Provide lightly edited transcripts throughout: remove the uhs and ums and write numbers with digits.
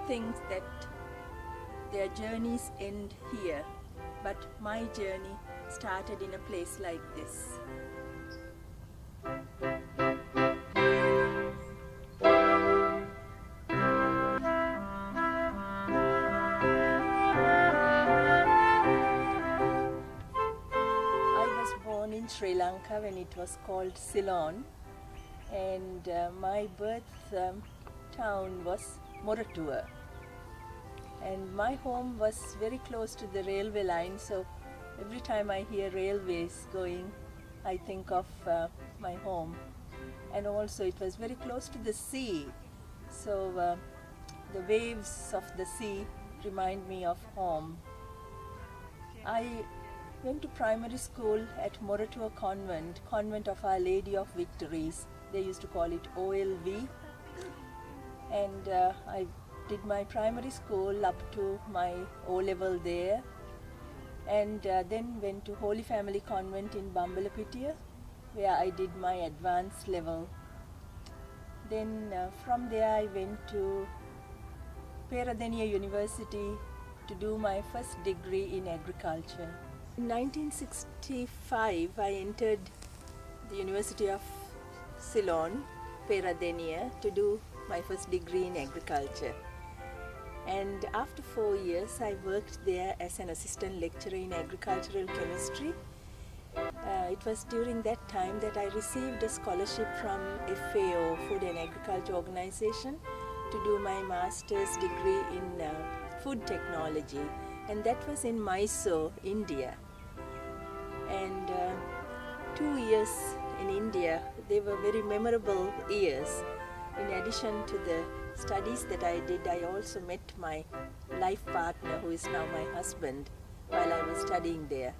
think that their journeys end here, but my journey started in a place like this. I was born in Sri Lanka when it was called Ceylon, and my birth town was Moratuwa. And my home was very close to the railway line, so every time I hear railways going, I think of my home. And also it was very close to the sea, so the waves of the sea remind me of home. I went to primary school at Moratuwa Convent of Our Lady of Victories. They used to call it OLV. And I did my primary school up to my O-level there, and then went to Holy Family Convent in Bambalapitiya, where I did my advanced level. Then from there I went to Perera University to do my first degree in agriculture. In 1965 I entered the University of Ceylon, Perera, to do my first degree in agriculture. And after 4 years I worked there as an assistant lecturer in agricultural chemistry. It was during that time that I received a scholarship from FAO, Food and Agriculture Organization, to do my master's degree in food technology, and that was in Mysore, India. And 2 years in India, they were very memorable years. In addition to the studies that I did, I also met my life partner, who is now my husband, while I was studying there.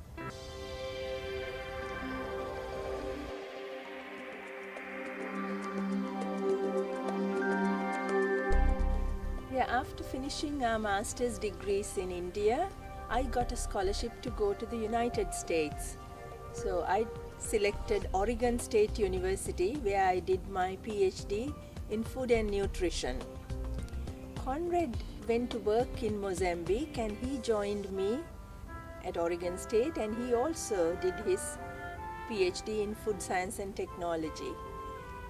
Yeah, after finishing our master's degrees in India, I got a scholarship to go to the United States. So I selected Oregon State University, where I did my PhD in food and nutrition. Conrad went to work in Mozambique, and he joined me at Oregon State, and he also did his PhD in food science and technology.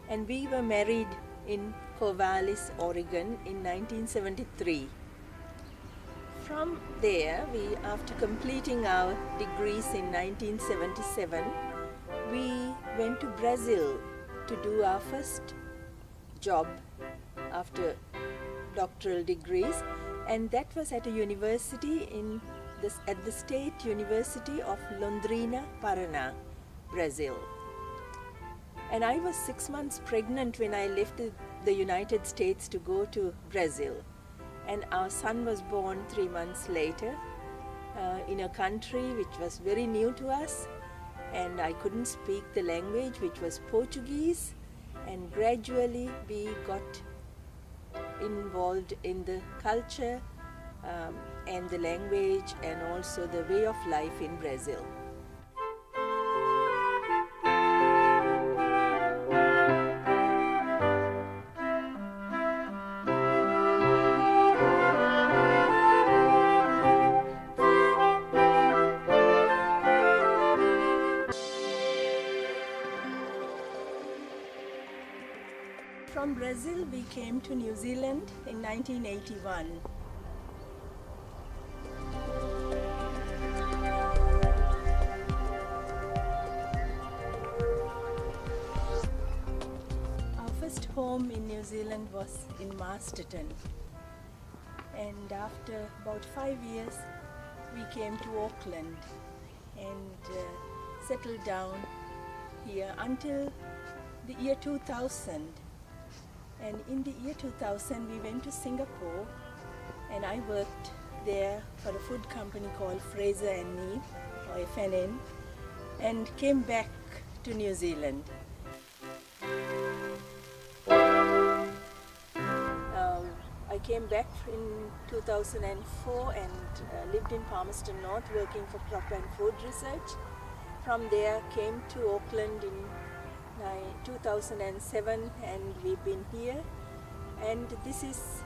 And we were married in Corvallis, Oregon in 1973. From there, after completing our degrees in 1977, we went to Brazil to do our first job after doctoral degrees, and that was at a university at the State University of Londrina, Paraná, Brazil. And I was 6 months pregnant when I left the United States to go to Brazil, and our son was born 3 months later in a country which was very new to us, and I couldn't speak the language, which was Portuguese. And gradually we got involved in the culture and the language and also the way of life in Brazil. From Brazil, we came to New Zealand in 1981. Our first home in New Zealand was in Masterton. And after about 5 years, we came to Auckland and settled down here until the year 2000. And in the year 2000, we went to Singapore, and I worked there for a food company called Fraser and Neave, or FNN, and came back to New Zealand. I came back in 2004 and lived in Palmerston North, working for Crop and Food Research. From there, came to Auckland in 2007, and we've been here. And this is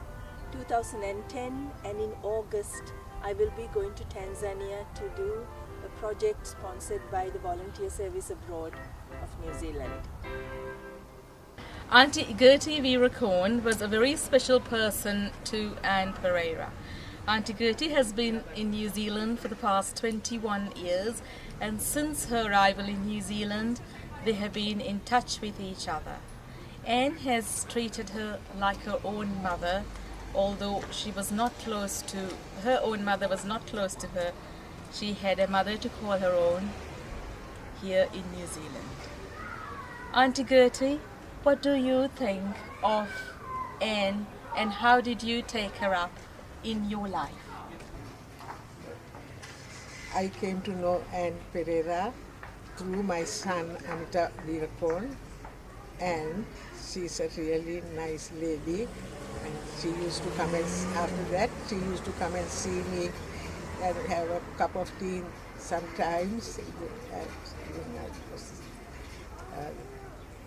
2010, and in August I will be going to Tanzania to do a project sponsored by the Volunteer Service Abroad of New Zealand. Auntie Gertie Viracorn was a very special person to Anne Perera. Auntie Gertie has been in New Zealand for the past 21 years, and since her arrival in New Zealand, they have been in touch with each other. Anne has treated her like her own mother, although she was not close to her own mother was not close to her. She had a mother to call her own here in New Zealand. Auntie Gertie, what do you think of Anne, and how did you take her up in your life? I came to know Anne Perera through my son Anita Viracorn, and she's a really nice lady. And she used to come and, after that, she used to come and see me and have a cup of tea sometimes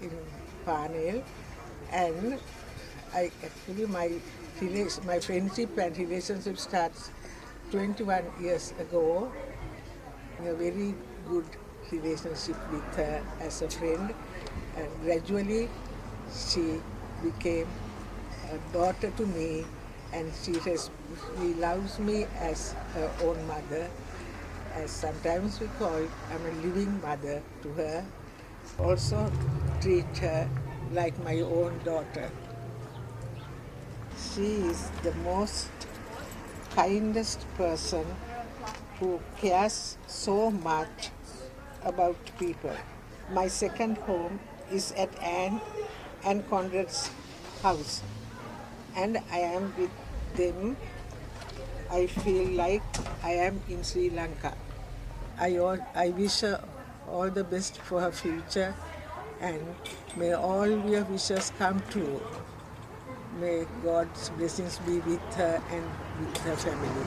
in Parnell. And I actually my friendship and relationship starts 21 years ago in a very good relationship with her as a friend, and gradually she became a daughter to me, and she loves me as her own mother, as sometimes we call it. I'm a living mother to her. Also treat her like my own daughter. She is the most kindest person who cares so much about people. My second home is at Anne and Conrad's house, and I am with them. I feel like I am in Sri Lanka. I wish her all the best for her future, and may all your wishes come true. May God's blessings be with her and with her family.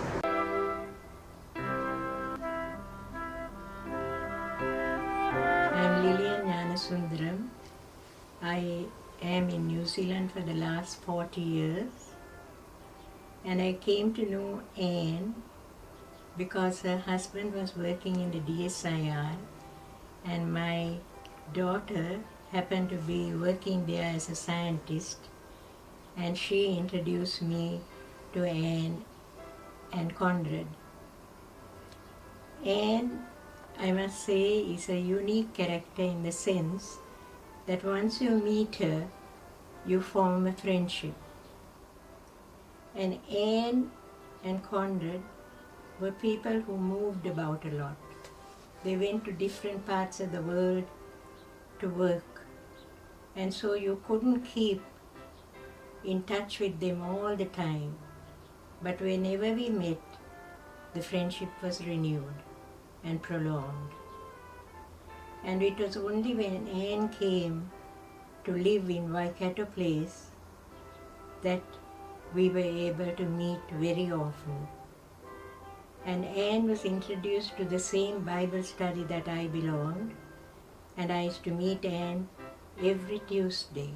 I'm Lilian Gnanasundaram. I am in New Zealand for the last 40 years, and I came to know Anne because her husband was working in the DSIR, and my daughter happened to be working there as a scientist, and she introduced me to Anne and Conrad. Anne, I must say, is a unique character in the sense that once you meet her, you form a friendship. And Anne and Conrad were people who moved about a lot. They went to different parts of the world to work, and so you couldn't keep in touch with them all the time. But whenever we met, the friendship was renewed and prolonged. And it was only when Anne came to live in Waikato Place that we were able to meet very often. And Anne was introduced to the same Bible study that I belonged, and I used to meet Anne every Tuesday.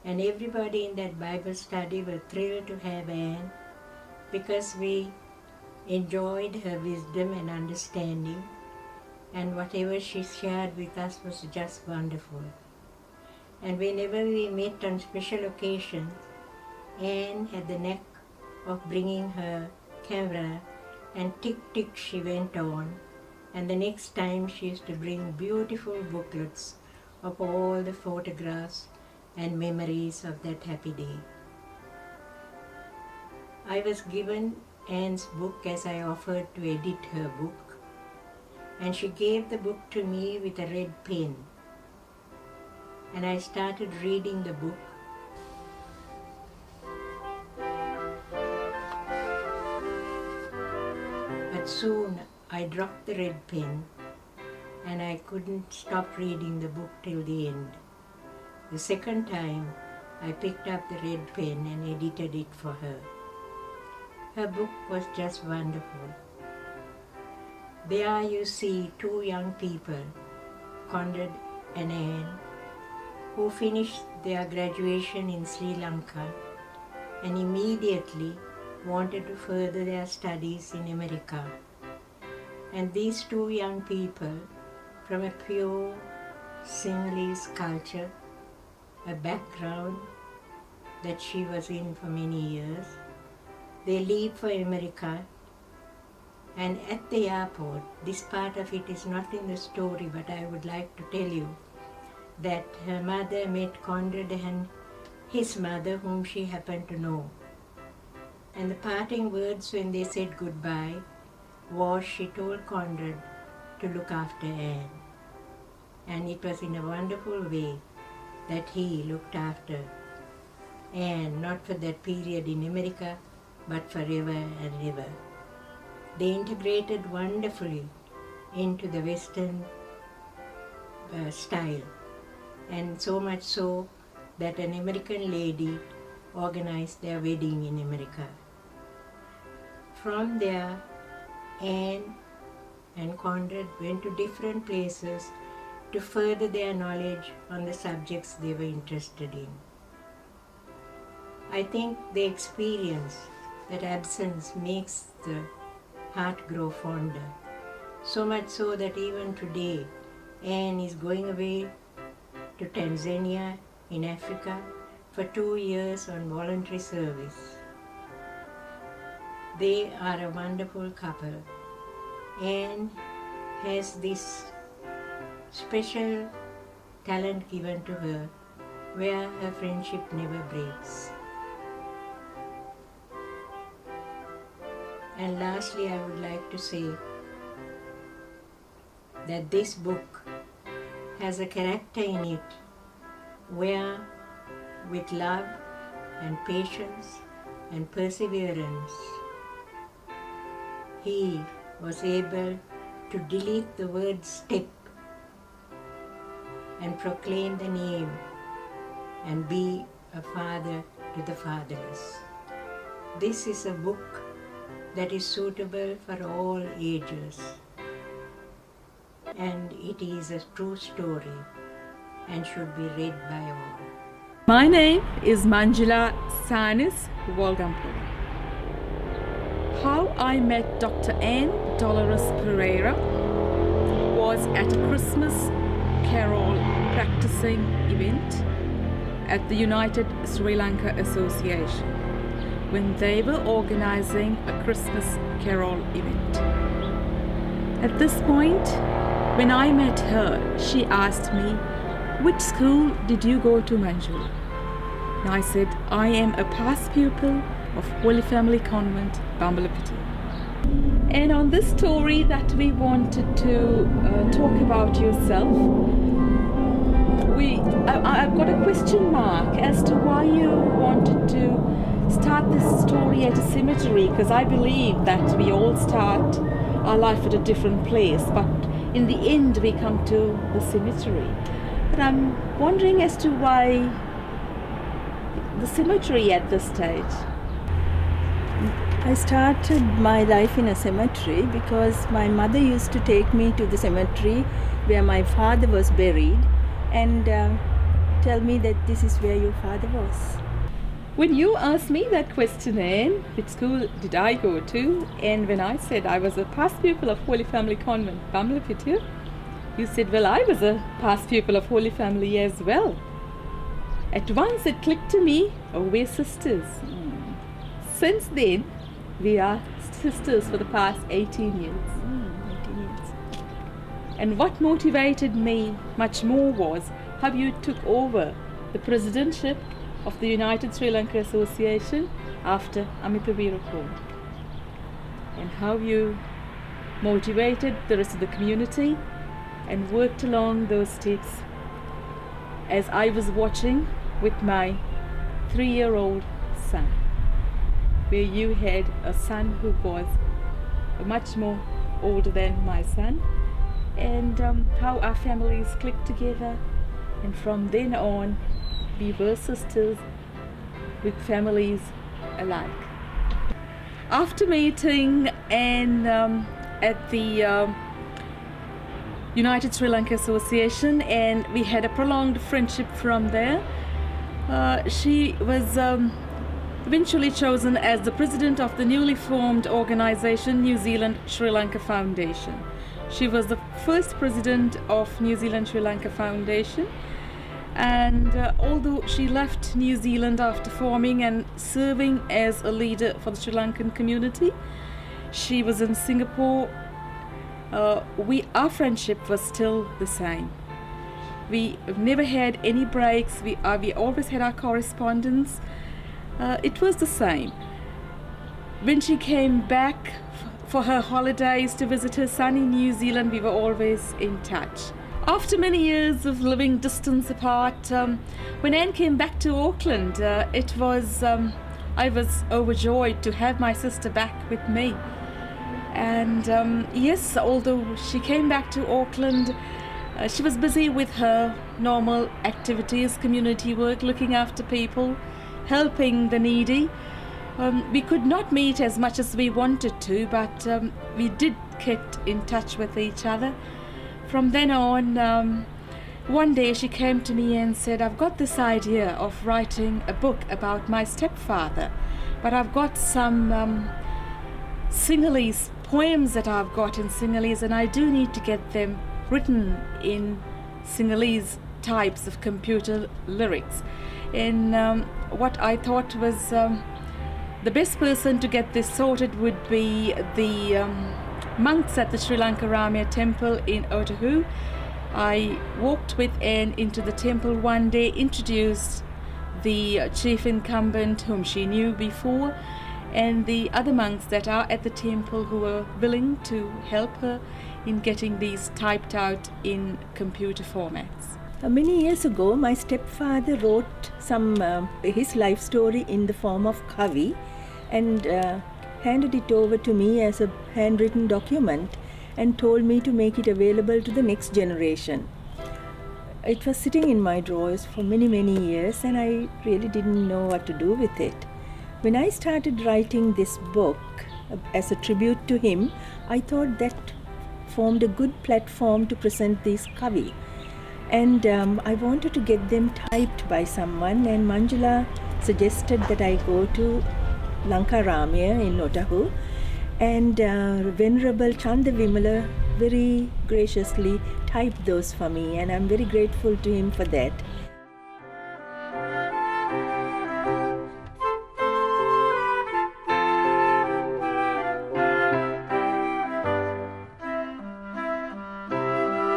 And everybody in that Bible study were thrilled to have Anne because we enjoyed her wisdom and understanding, and whatever she shared with us was just wonderful. And whenever we met on special occasions, Anne had the knack of bringing her camera, and tick she went on, and the next time she used to bring beautiful booklets of all the photographs and memories of that happy day. I was given Anne's book as I offered to edit her book, and she gave the book to me with a red pen, and I started reading the book. But soon I dropped the red pen, and I couldn't stop reading the book till the end. The second time I picked up the red pen and edited it for her. Her book was just wonderful. There you see two young people, Conrad and Anne, who finished their graduation in Sri Lanka and immediately wanted to further their studies in America. And these two young people, from a pure Sinhalese culture, a background that she was in for many years, they leave for America. And at the airport, this part of it is not in the story, but I would like to tell you that her mother met Conrad and his mother, whom she happened to know. And the parting words when they said goodbye was she told Conrad to look after Anne. And it was in a wonderful way that he looked after Anne, not for that period in America, but forever and ever. They integrated wonderfully into the Western style, and so much so that an American lady organized their wedding in America. From there, Anne and Conrad went to different places to further their knowledge on the subjects they were interested in. I think they experienced that absence makes the heart grow fonder. So much so that even today, Anne is going away to Tanzania in Africa for 2 years on voluntary service. They are a wonderful couple. Anne has this special talent given to her where her friendship never breaks. And lastly, I would like to say that this book has a character in it where, with love and patience and perseverance, he was able to delete the word step and proclaim the name and be a father to the fatherless. This is a book that is suitable for all ages, and it is a true story and should be read by all. My name is Manjula Sanis Wolgampur. How I met Dr. Anne Dolores Perera was at a Christmas carol practicing event at the United Sri Lanka Association when they were organizing a Christmas carol event. At this point, when I met her, she asked me, "Which school did you go to, Manjula?" And I said, "I am a past pupil of Holy Family Convent, Bambalapiti." And on this story that we wanted to talk about yourself, I've got a question mark as to why you wanted to start this story at a cemetery, because I believe that we all start our life at a different place, but in the end we come to the cemetery. But I'm wondering as to why the cemetery at this stage. I started my life in a cemetery because my mother used to take me to the cemetery where my father was buried and tell me that this is where your father was. When you asked me that question, Anne, which school did I go to, and when I said I was a past pupil of Holy Family Convent, Bambalapiti, you said, well, I was a past pupil of Holy Family as well. At once it clicked to me, oh, we're sisters. Since then, we are sisters for the past 18 years. 18 years. And what motivated me much more was how you took over the presidentship of the United Sri Lanka Association after Amita Veerakoon, and how you motivated the rest of the community and worked along those steps as I was watching with my 3-year-old son, where you had a son who was much more older than my son, and how our families clicked together, and from then on we were sisters with families alike. After meeting and at the United Sri Lanka Association, and we had a prolonged friendship from there, she was eventually chosen as the president of the newly formed organization New Zealand Sri Lanka Foundation. She was the first president of New Zealand Sri Lanka Foundation, and although she left New Zealand after forming and serving as a leader for the Sri Lankan community, she was in Singapore. Our friendship was still the same. We never had any breaks. We always had our correspondence. It was the same. When she came back for her holidays to visit her son in New Zealand, we were always in touch. After many years of living distance apart, when Anne came back to Auckland, I was overjoyed to have my sister back with me. And yes, although she came back to Auckland, she was busy with her normal activities, community work, looking after people, helping the needy. We could not meet as much as we wanted to, but we did keep in touch with each other. From then on, one day she came to me and said, I've got this idea of writing a book about my stepfather, but I've got some Sinhalese poems that I've got in Sinhalese, and I do need to get them written in Sinhalese types of computer lyrics. And what I thought was the best person to get this sorted would be the monks at the Sri Lanka Ramaya temple in Otahu. I walked with Anne into the temple one day, introduced the chief incumbent whom she knew before, and the other monks that are at the temple who were willing to help her in getting these typed out in computer formats. Many years ago, my stepfather wrote his life story in the form of kavi and handed it over to me as a handwritten document and told me to make it available to the next generation. It was sitting in my drawers for many, many years, and I really didn't know what to do with it. When I started writing this book as a tribute to him, I thought that formed a good platform to present these kavi. And I wanted to get them typed by someone, and Manjula suggested that I go to Lanka Ramaya in Otahu, and Venerable Chanda Vimala very graciously typed those for me, and I'm very grateful to him for that.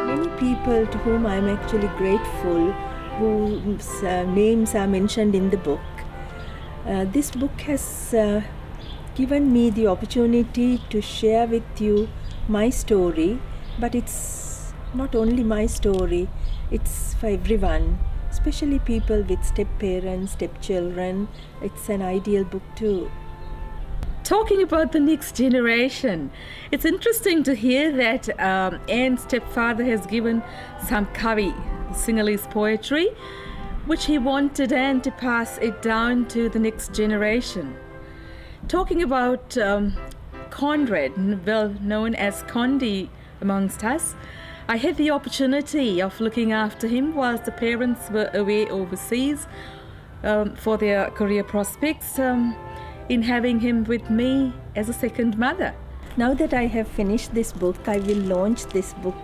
Many people to whom I'm actually grateful, whose names are mentioned in the book. This book has given me the opportunity to share with you my story, but it's not only my story, it's for everyone, especially people with step-parents, step-children. It's an ideal book too. Talking about the next generation, it's interesting to hear that Anne's stepfather has given some kavi, Sinhalese poetry, which he wanted Anne to pass it down to the next generation. Talking about Conrad, well known as Condi amongst us, I had the opportunity of looking after him whilst the parents were away overseas for their career prospects, in having him with me as a second mother. Now that I have finished this book, I will launch this book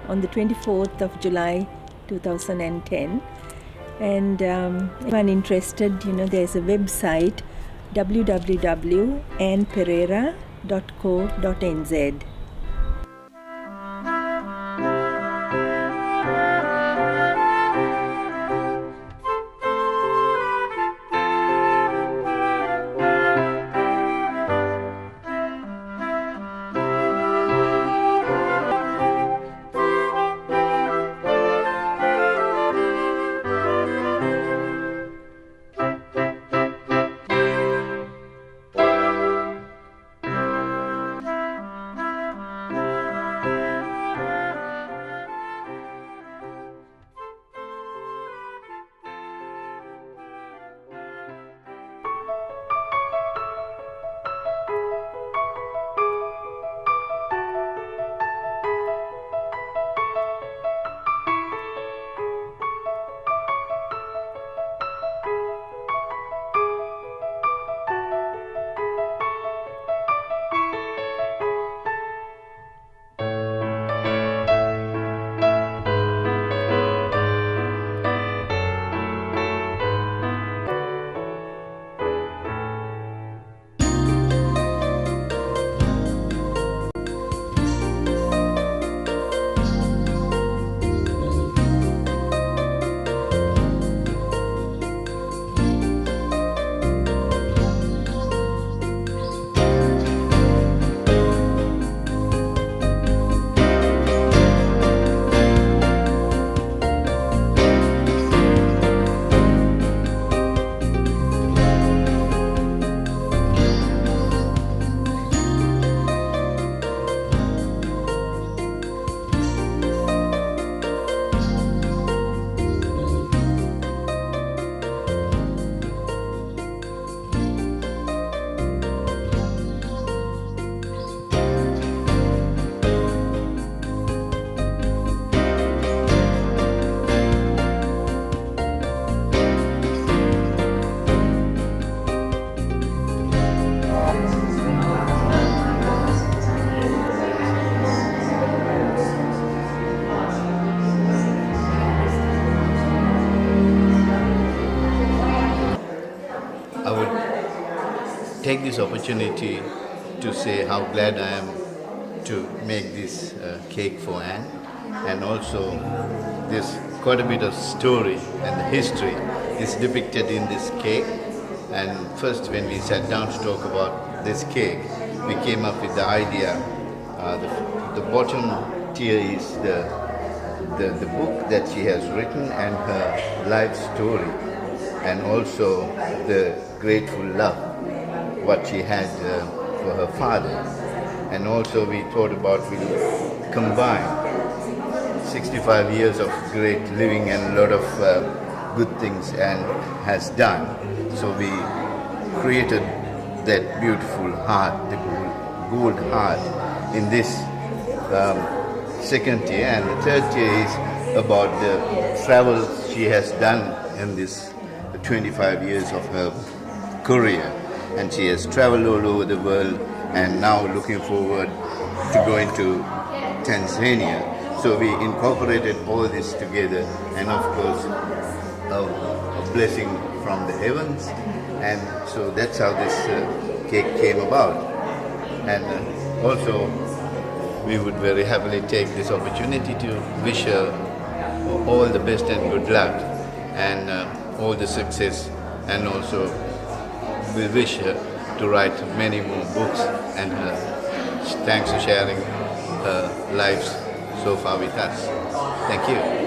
on the 24th of July 2010. And anyone interested, there's a website, www.anneperera.co.nz. this opportunity to say how glad I am to make this cake for Anne, and also there's quite a bit of story and the history is depicted in this cake. And first, when we sat down to talk about this cake, we came up with the idea. The bottom tier is the book that she has written and her life story, and also the grateful love what she had for her father. And also we thought about we'll combine 65 years of great living and a lot of good things and has done. So we created that beautiful heart, the gold heart in this second tier. And the third tier is about the travel she has done in this 25 years of her career. And she has traveled all over the world and now looking forward to going to Tanzania. So we incorporated all this together, and of course a blessing from the heavens, and so that's how this cake came about. And also we would very happily take this opportunity to wish her all the best and good luck and all the success, and also we wish her to write many more books, and thanks for sharing her lives so far with us. Thank you.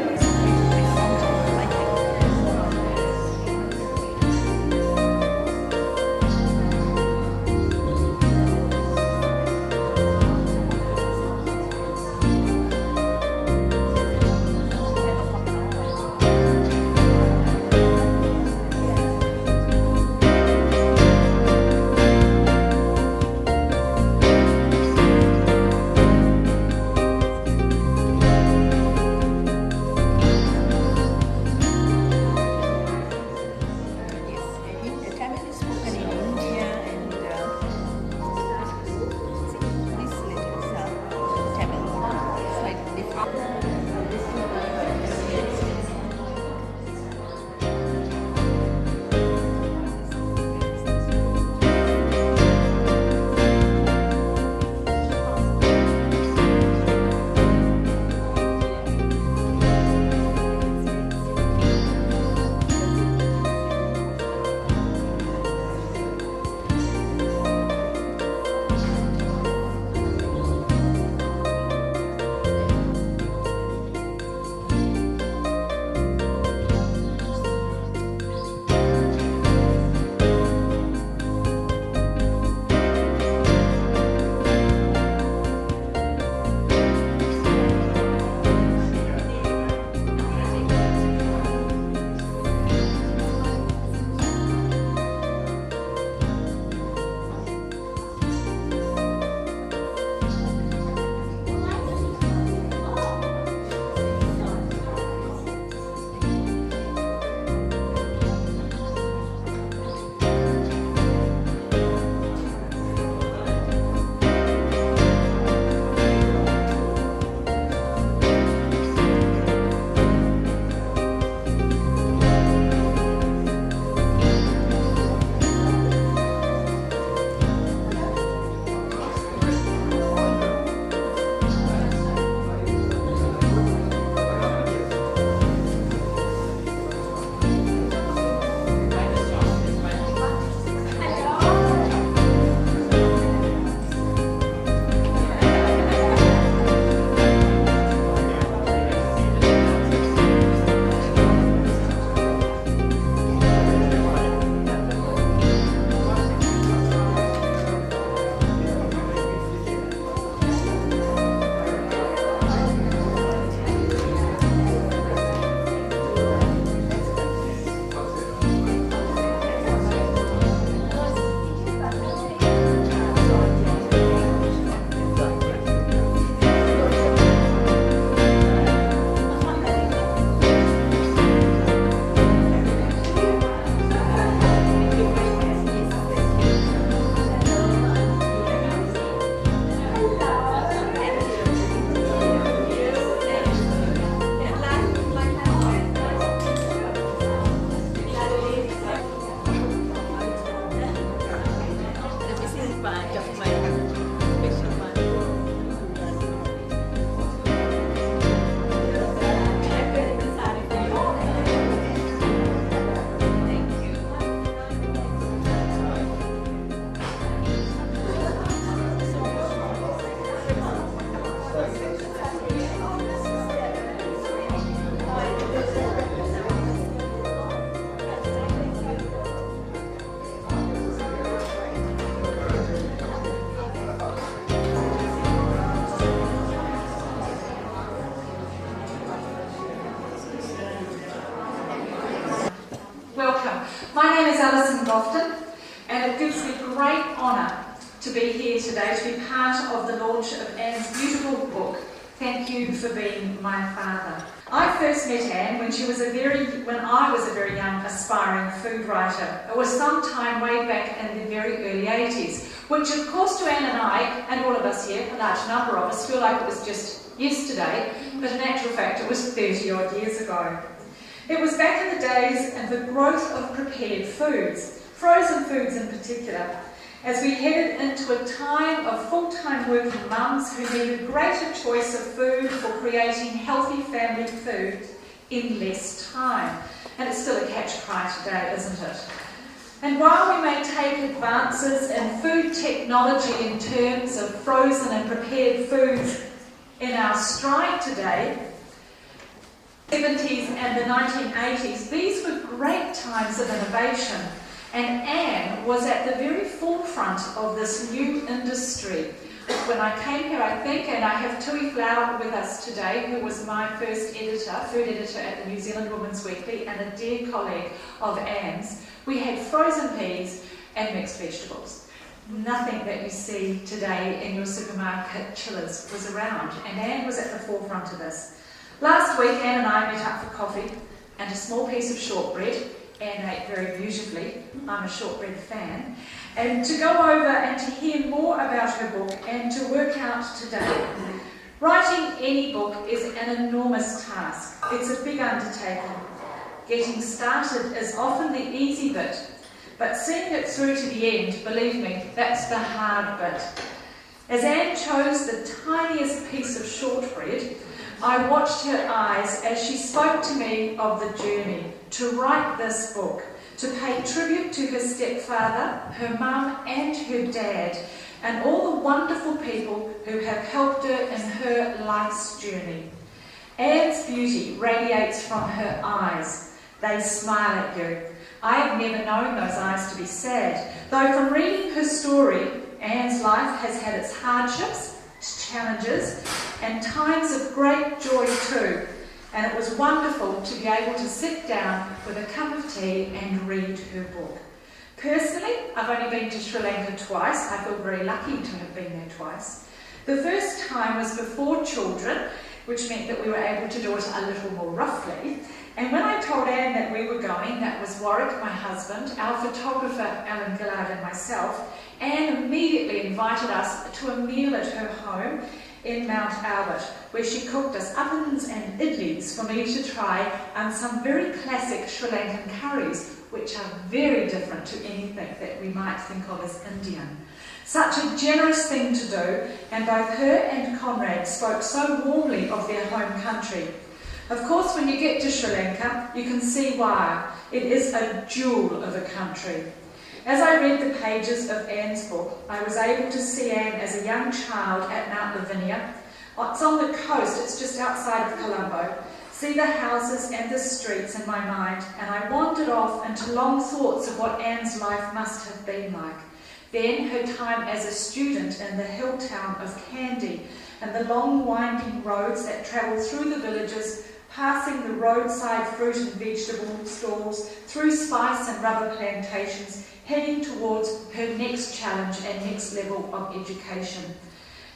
wasn't often, and it gives me great honour to be here today, to be part of the launch of Anne's beautiful book, Thank You for Being My Father. I first met Anne when I was a very young aspiring food writer. It was sometime way back in the very early 80s, which of course to Anne and I, and all of us here, a large number of us, feel like it was just yesterday, but in actual fact it was 30 odd years ago. It was back in the days and the growth of prepared foods, frozen foods in particular, as we headed into a time of full-time working mums who needed greater choice of food for creating healthy family food in less time. And it's still a catch-cry today, isn't it? And while we may take advances in food technology in terms of frozen and prepared foods in our stride today, the 70s and the 1980s, these were great times of innovation. And Anne was at the very forefront of this new industry. When I came here, I think, and I have Tui Flower with us today, who was my first editor, food editor at the New Zealand Women's Weekly, and a dear colleague of Anne's, we had frozen peas and mixed vegetables. Nothing that you see today in your supermarket chillers was around, and Anne was at the forefront of this. Last week, Anne and I met up for coffee and a small piece of shortbread. Anne ate very beautifully. I'm a shortbread fan. And to go over and to hear more about her book and to work out today. Writing any book is an enormous task. It's a big undertaking. Getting started is often the easy bit, but seeing it through to the end, believe me, that's the hard bit. As Anne chose the tiniest piece of shortbread, I watched her eyes as she spoke to me of the journey to write this book, to pay tribute to her stepfather, her mum and her dad, and all the wonderful people who have helped her in her life's journey. Anne's beauty radiates from her eyes. They smile at you. I have never known those eyes to be sad, though from reading her story, Anne's life has had its hardships, its challenges, and times of great joy too. And it was wonderful to be able to sit down with a cup of tea and read her book. Personally, I've only been to Sri Lanka twice. I feel very lucky to have been there twice. The first time was before children, which meant that we were able to do it a little more roughly. And when I told Anne that we were going, that was Warwick, my husband, our photographer Alan Gillard and myself, Anne immediately invited us to a meal at her home in Mount Albert, where she cooked us uppins and idlis for me to try, and some very classic Sri Lankan curries, which are very different to anything that we might think of as Indian. Such a generous thing to do, and both her and Conrad spoke so warmly of their home country. Of course, when you get to Sri Lanka, you can see why. It is a jewel of a country. As I read the pages of Anne's book, I was able to see Anne as a young child at Mount Lavinia. It's on the coast, it's just outside of Colombo. See the houses and the streets in my mind, and I wandered off into long thoughts of what Anne's life must have been like. Then her time as a student in the hill town of Kandy, and the long winding roads that travel through the villages, passing the roadside fruit and vegetable stalls, through spice and rubber plantations, heading towards her next challenge and next level of education.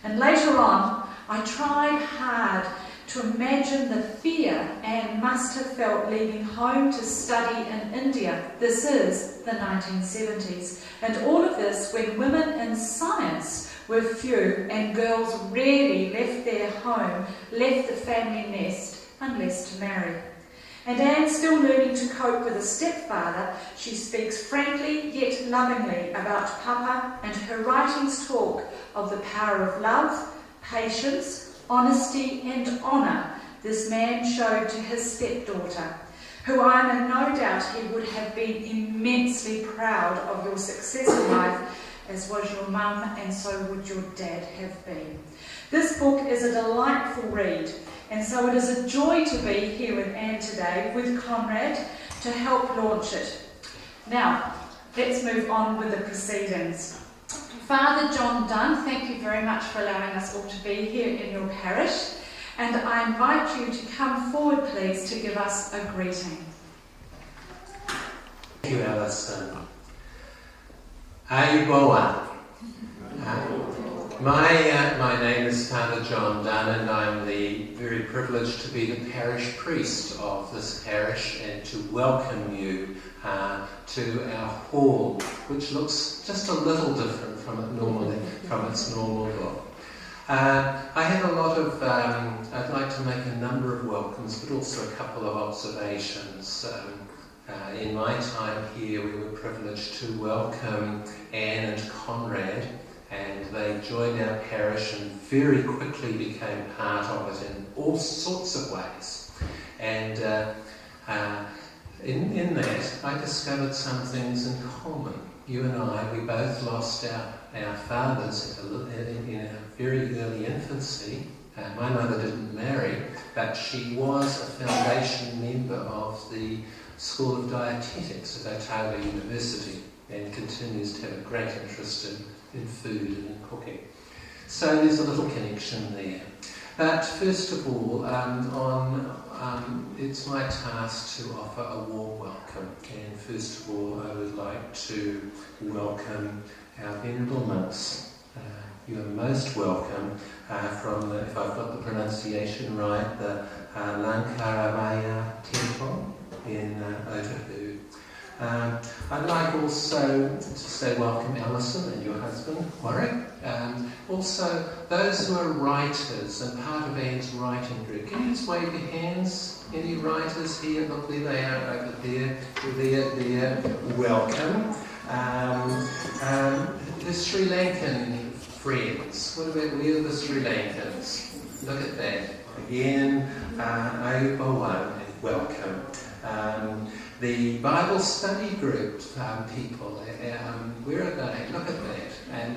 And later on, I tried hard to imagine the fear Anne must have felt leaving home to study in India. This is the 1970s. And all of this when women in science were few and girls rarely left their home, left the family nest, unless to marry. And Anne, still learning to cope with a stepfather, she speaks frankly yet lovingly about Papa, and her writings talk of the power of love, patience, honesty and honour this man showed to his stepdaughter, who I am in no doubt he would have been immensely proud of your success in life, as was your mum, and so would your dad have been. This book is a delightful read, and so it is a joy to be here with Anne today, with Conrad, to help launch it. Now, let's move on with the proceedings. Father John Dunn, thank you very much for allowing us all to be here in your parish, and I invite you to come forward, please, to give us a greeting. Thank you, Alice. Aiboa. My name is Father John Dunn, and I'm very privileged to be the parish priest of this parish and to welcome you to our hall, which looks just a little different from its normal look. I have a lot of, I'd like to make a number of welcomes, but also a couple of observations. In my time here, we were privileged to welcome Anne and Conrad, and they joined our parish and very quickly became part of it in all sorts of ways. And in that, I discovered some things in common. You and I, we both lost our fathers in a very early infancy. My mother didn't marry, but she was a foundation member of the School of Dietetics at Otago University and continues to have a great interest in food and in cooking. So there's a little connection there. But first of all, it's my task to offer a warm welcome. And first of all, I would like to welcome our venerable monks. You are most welcome from, if I've got the pronunciation right, the Lankaramaya Temple in Otahu. I'd like also to say welcome Alison and your husband, Warwick. Also, those who are writers and part of Anne's writing group. Can you just wave your hands? Any writers here? Look, there they are over there. There. Welcome. The Sri Lankan friends. What about where are the Sri Lankans? Look at that. Again, Ayubawan, and welcome. The Bible study group people, where are they? Look at that. And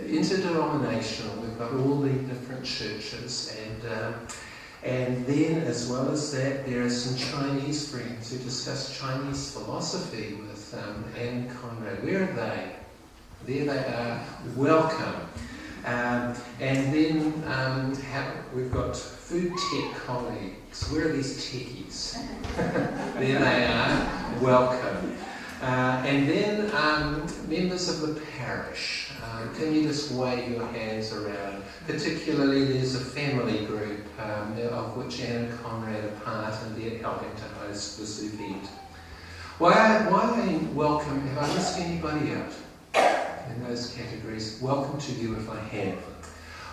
interdenominational, we've got all the different churches, and then as well as that, there are some Chinese friends who discuss Chinese philosophy with Anne Conrad. Where are they? There they are. Welcome. And then we've got food tech colleagues. Where are these techies? There they are. Welcome. And then members of the parish. Can you just wave your hands around? Particularly there's a family group of which Anne and Conrad are part, and they're helping to host this event. Why welcome? Have I missed anybody out in those categories? Welcome to you if I have.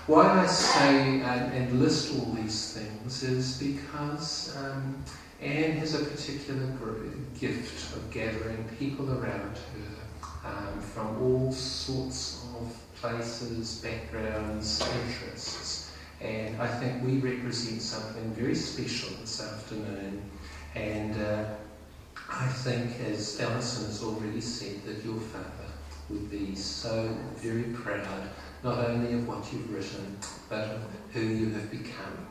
Why I say and list all these things is because Anne has a particular gift of gathering people around her from all sorts of places, backgrounds, interests. And I think we represent something very special this afternoon. And I think, as Alison has already said, that your father would be so very proud, not only of what you've written, but of who you have become.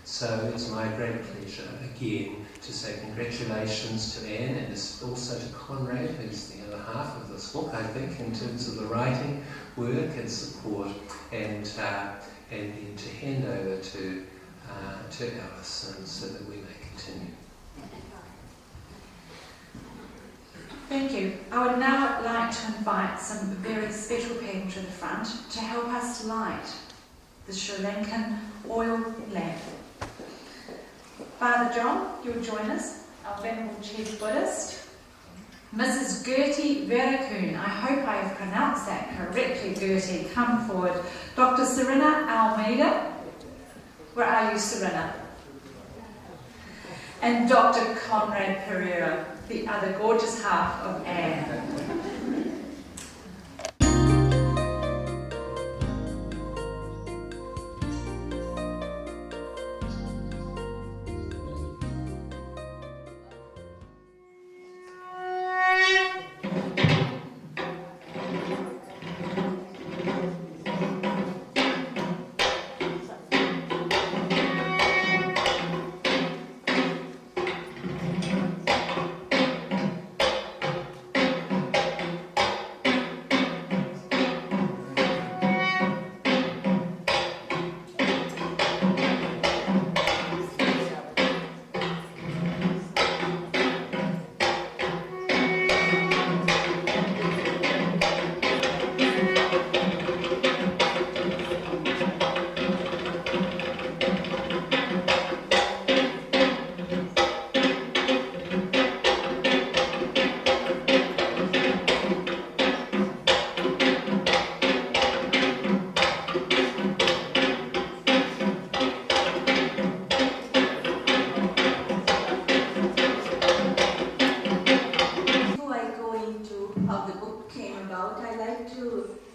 So it's my great pleasure, again, to say congratulations to Anne and also to Conrad, who's the other half of this book, I think, in terms of the writing work and support, and then to hand over to Alison so that we may continue. Thank you. I would now like to invite some very special people to the front to help us light the Sri Lankan oil lamp. Father John, you'll join us, our Venerable Chief Buddhist. Mrs. Gertie Verakun, I hope I have pronounced that correctly, Gertie, come forward. Dr. Serena Almeida, where are you, Serena? And Dr. Conrad Perera, the other gorgeous half of Anne.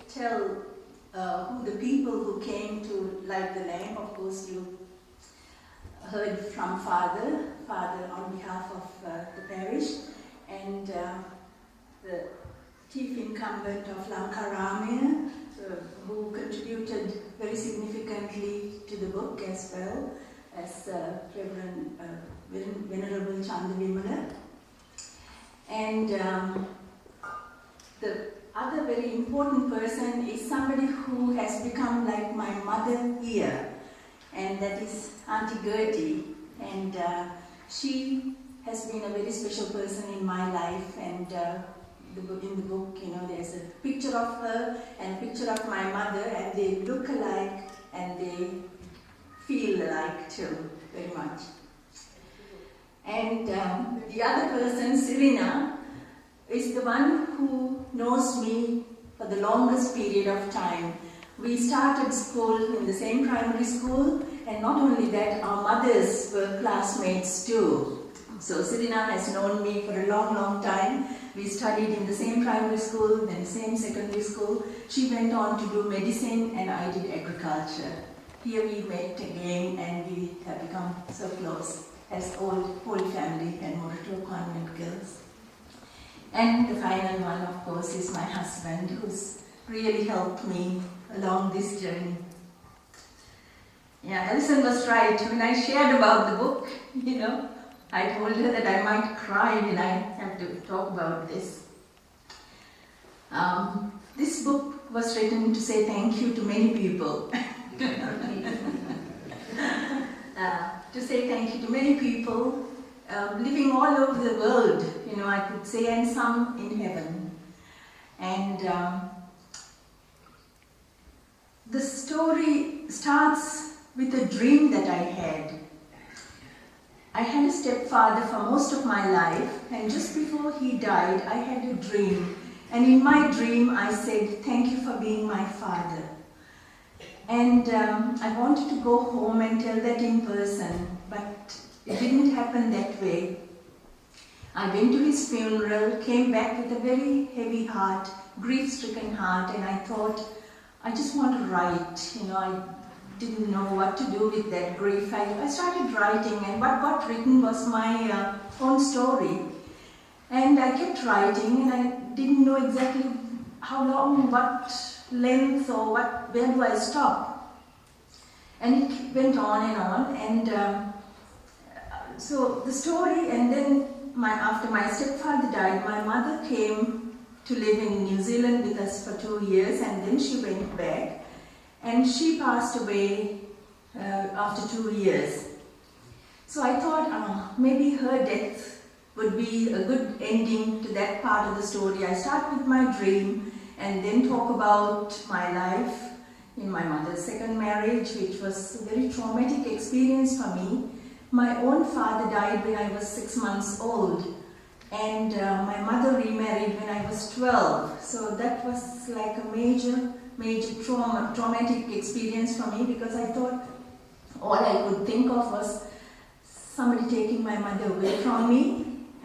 tell who the people who came to light the lamp. Of course, you heard from Father on behalf of the parish, and the chief incumbent of Lankaramaya, who contributed very significantly to the book as well as Reverend Venerable Chandavimala. And the other very important person is somebody who has become like my mother here, and that is Auntie Gertie. And she has been a very special person in my life, and in the book, you know, there's a picture of her and a picture of my mother, and they look alike and they feel alike too, very much. And the other person, Serena, is the one who knows me for the longest period of time. We started school in the same primary school, and not only that, our mothers were classmates too. So Serena has known me for a long, long time. We studied in the same primary school, then the same secondary school. She went on to do medicine and I did agriculture. Here we met again and we have become so close as old family and Moratua convent girls. And the final one, of course, is my husband, who's really helped me along this journey. Yeah, Alison was right. When I shared about the book, you know, I told her that I might cry when I have to talk about this. This book was written to say thank you to many people. To say thank you to many people living all over the world, you know, I could say, and some in heaven. And the story starts with a dream that I had. I had a stepfather for most of my life, and just before he died, I had a dream. And in my dream, I said, "Thank you for being my father." And I wanted to go home and tell that in person, but it didn't happen that way. I went to his funeral, came back with a very heavy heart, grief-stricken heart, and I thought, I just want to write. You know, I didn't know what to do with that grief. I started writing, and what got written was my own story. And I kept writing, and I didn't know exactly how long, what length, or where do I stop. And it went on, and so the story, and then after my stepfather died, my mother came to live in New Zealand with us for 2 years, and then she went back. And she passed away after 2 years. So I thought maybe her death would be a good ending to that part of the story. I start with my dream and then talk about my life in my mother's second marriage, which was a very traumatic experience for me. My own father died when I was 6 months old, and my mother remarried when I was 12. So that was like a major traumatic experience for me, because I thought all I could think of was somebody taking my mother away from me,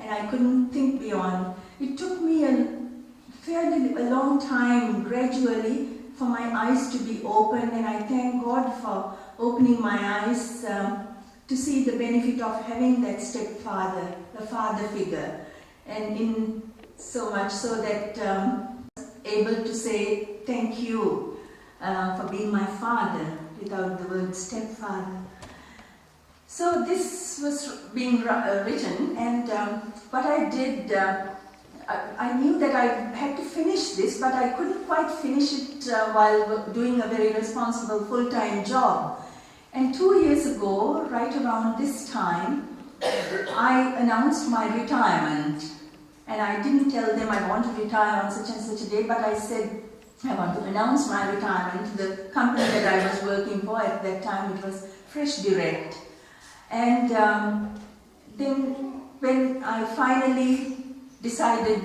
and I couldn't think beyond. It took me a long time, gradually, for my eyes to be open, and I thank God for opening my eyes to see the benefit of having that stepfather, the father figure, and in so much so that able to say thank you for being my father without the word stepfather. So this was being written, and what I did, I knew that I had to finish this, but I couldn't quite finish it while doing a very responsible full-time job. And 2 years ago, right around this time, I announced my retirement. And I didn't tell them I want to retire on such and such a day, but I said I want to announce my retirement to the company that I was working for at that time. It was Fresh Direct. And then when I finally decided,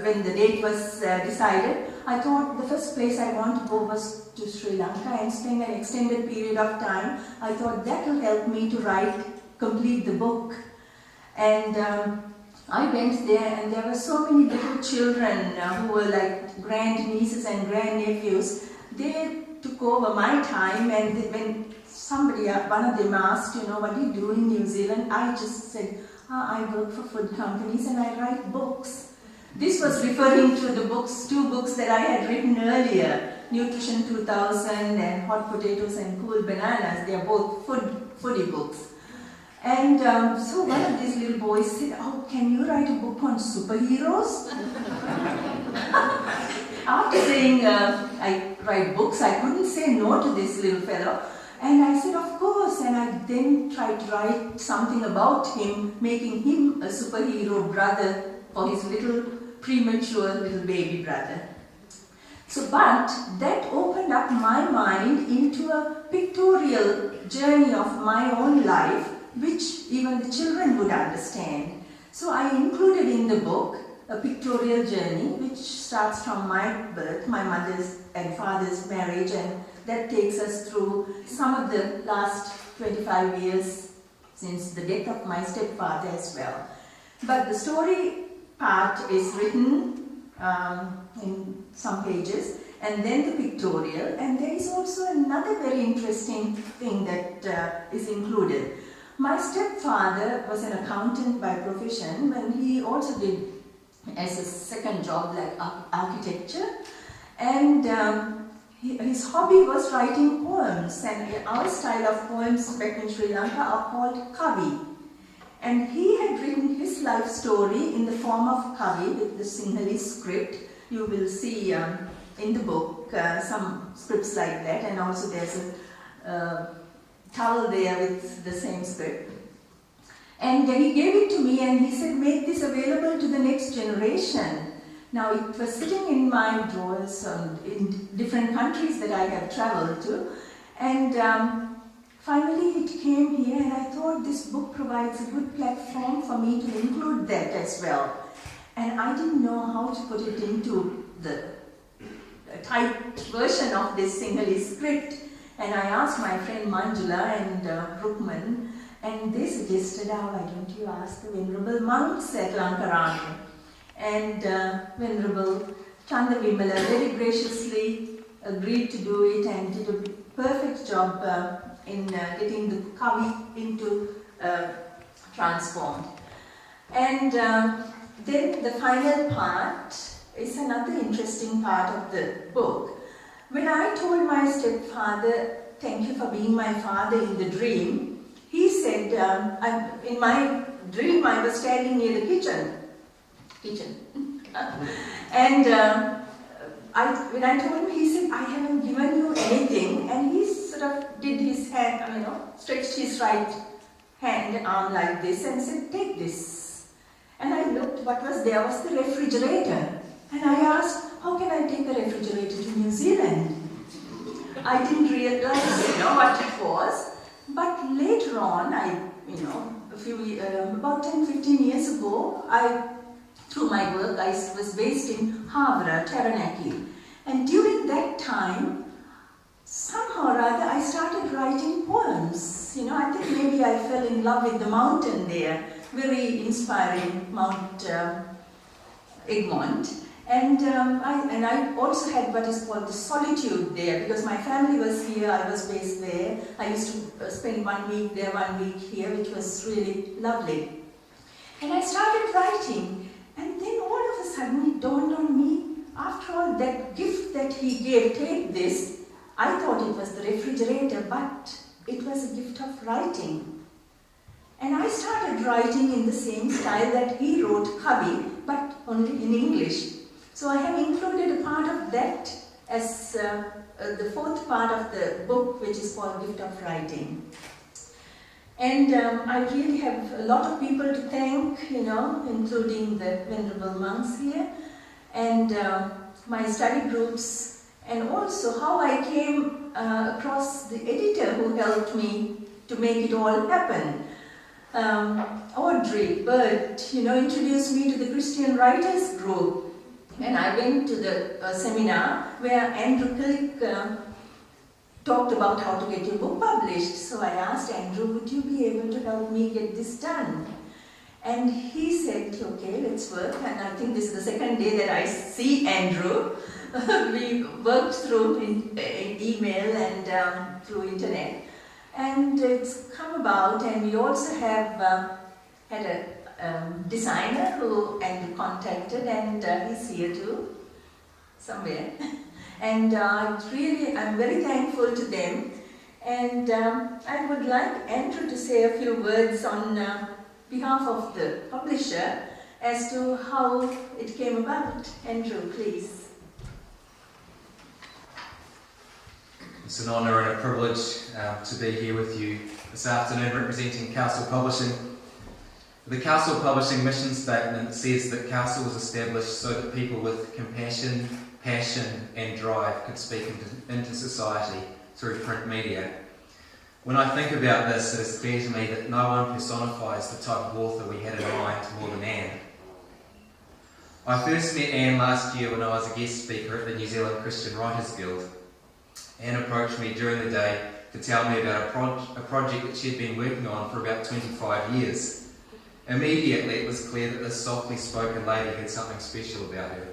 when the date was decided, I thought the first place I want to go was to Sri Lanka and spend an extended period of time. I thought that will help me to complete the book. And I went there and there were so many little children who were like grandnieces and grandnephews. They took over my time, and when somebody, one of them asked, what do you do in New Zealand? I just said, I work for food companies and I write books. This was referring to the books, 2 books that I had written earlier, Nutrition 2000 and Hot Potatoes and Cool Bananas. They are both foodie books. And so one of these little boys said, oh, can you write a book on superheroes? After saying I write books, I couldn't say no to this little fellow. And I said, of course. And I then tried to write something about him, making him a superhero brother for his little premature little baby brother. So, but that opened up my mind into a pictorial journey of my own life, which even the children would understand. So I included in the book a pictorial journey which starts from my birth, my mother's and father's marriage, and that takes us through some of the last 25 years since the death of my stepfather as well. But the story part is written in some pages, and then the pictorial, and there is also another very interesting thing that is included. My stepfather was an accountant by profession, and he also did as a second job like architecture, and his hobby was writing poems, and our style of poems back in Sri Lanka are called kavi. And he had written his life story in the form of kavi with the Sinhalese script. You will see in the book some scripts like that, and also there's a towel there with the same script. And he gave it to me and he said, make this available to the next generation. Now it was sitting in my drawers in different countries that I have traveled to, and finally it came here, and I thought this book provides a good platform for me to include that as well. And I didn't know how to put it into the typed version of this Sinhalese script. And I asked my friend Manjula and Rukman, and they suggested, why don't you ask the Venerable monks at Lankarani? And Venerable Chanda Vimala very graciously agreed to do it and did a perfect job in getting the kavi into transformed. And then the final part is another interesting part of the book. When I told my stepfather, thank you for being my father in the dream, he said, in my dream I was standing near the kitchen. And when I told him, he said, I haven't given you anything. And he sort of did his hand, stretched his right hand arm like this and said, take this. And I looked, what was there was the refrigerator. And I asked, how can I take a refrigerator to New Zealand? I didn't realize, what it was. But later on, about 10-15 years ago, through my work, I was based in Havra, Taranaki. And during that time, somehow or other, I started writing poems. I think maybe I fell in love with the mountain there. Very inspiring, Mount Egmont. And I also had what is called the solitude there, because my family was here, I was based there. I used to spend 1 week there, 1 week here, which was really lovely. And I started writing, and then all of a sudden it dawned on me, after all that gift that he gave, take this, I thought it was the refrigerator, but it was a gift of writing. And I started writing in the same style that he wrote kavi, but only in English. So I have included a part of that as the fourth part of the book, which is called Gift of Writing. And I really have a lot of people to thank, including the Venerable monks here, and my study groups, and also how I came across the editor who helped me to make it all happen. Audrey Bird, introduced me to the Christian Writers Group. And I went to the seminar where Andrew Killick talked about how to get your book published. So I asked Andrew, would you be able to help me get this done? And he said, okay, let's work. And I think this is the second day that I see Andrew. We worked through email and through internet. And it's come about, and we also have had a designer who Andrew contacted, and he's here too, somewhere. And I'm very thankful to them. And I would like Andrew to say a few words on behalf of the publisher as to how it came about. Andrew, please. It's an honour and a privilege to be here with you this afternoon representing Castle Publishing. The Castle Publishing mission statement says that Castle was established so that people with compassion, passion and drive could speak into society through print media. When I think about this, it is clear to me that no one personifies the type of author we had in mind more than Anne. I first met Anne last year when I was a guest speaker at the New Zealand Christian Writers Guild. Anne approached me during the day to tell me about a project that she'd been working on for about 25 years. Immediately it was clear that this softly spoken lady had something special about her.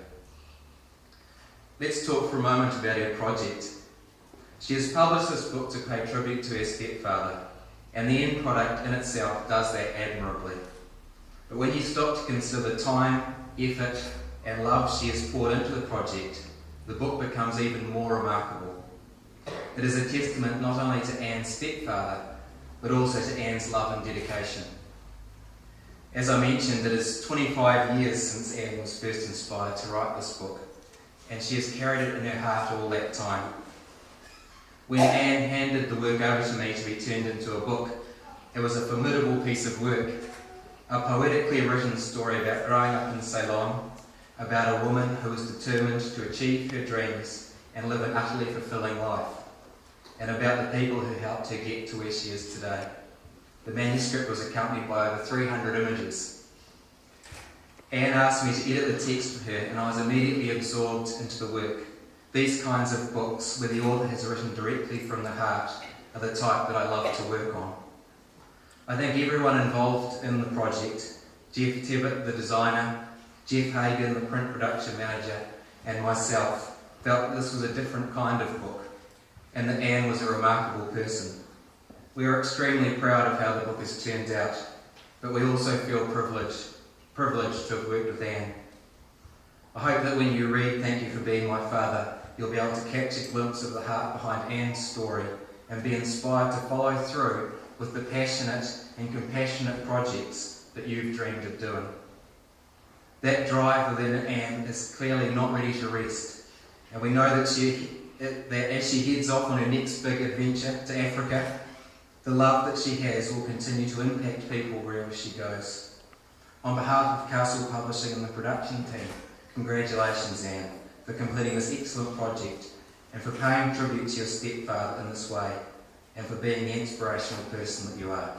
Let's talk for a moment about her project. She has published this book to pay tribute to her stepfather, and the end product in itself does that admirably. But when you stop to consider the time, effort and love she has poured into the project, the book becomes even more remarkable. It is a testament not only to Anne's stepfather, but also to Anne's love and dedication. As I mentioned, it is 25 years since Anne was first inspired to write this book, and she has carried it in her heart all that time. When Anne handed the work over to me to be turned into a book, it was a formidable piece of work, a poetically written story about growing up in Ceylon, about a woman who was determined to achieve her dreams and live an utterly fulfilling life, and about the people who helped her get to where she is today. The manuscript was accompanied by over 300 images. Anne asked me to edit the text for her, and I was immediately absorbed into the work. These kinds of books, where the author has written directly from the heart, are the type that I love to work on. I think everyone involved in the project, Jeff Tibbett, the designer, Jeff Hagan, the print production manager, and myself, felt that this was a different kind of book, and that Anne was a remarkable person. We are extremely proud of how the book has turned out, but we also feel privileged to have worked with Anne. I hope that when you read Thank You for Being My Father, you'll be able to catch a glimpse of the heart behind Anne's story and be inspired to follow through with the passionate and compassionate projects that you've dreamed of doing. That drive within Anne is clearly not ready to rest, and we know that as she heads off on her next big adventure to Africa, the love that she has will continue to impact people wherever she goes. On behalf of Castle Publishing and the production team, congratulations, Anne, for completing this excellent project and for paying tribute to your stepfather in this way and for being the inspirational person that you are.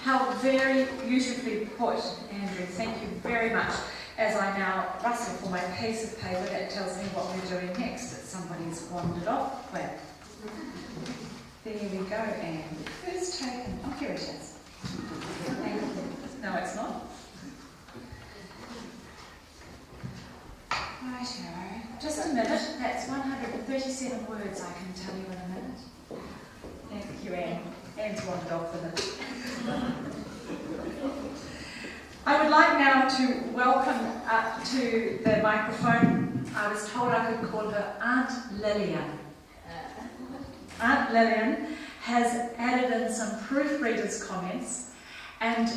How very beautifully put, Andrew. Thank you very much. As I now rustle for my piece of paper that tells me what we're doing next, that somebody's wandered off. Well, there we go, Anne. First taken. Oh, here it is. No, it's not. Righto. Just a minute. That's 137 words, I can tell you in a minute. Thank you, Anne. Anne's wandered off with it. I would like now to welcome up to the microphone, I was told I could call her Aunt Lillian. Aunt Lillian has added in some proofreaders' comments and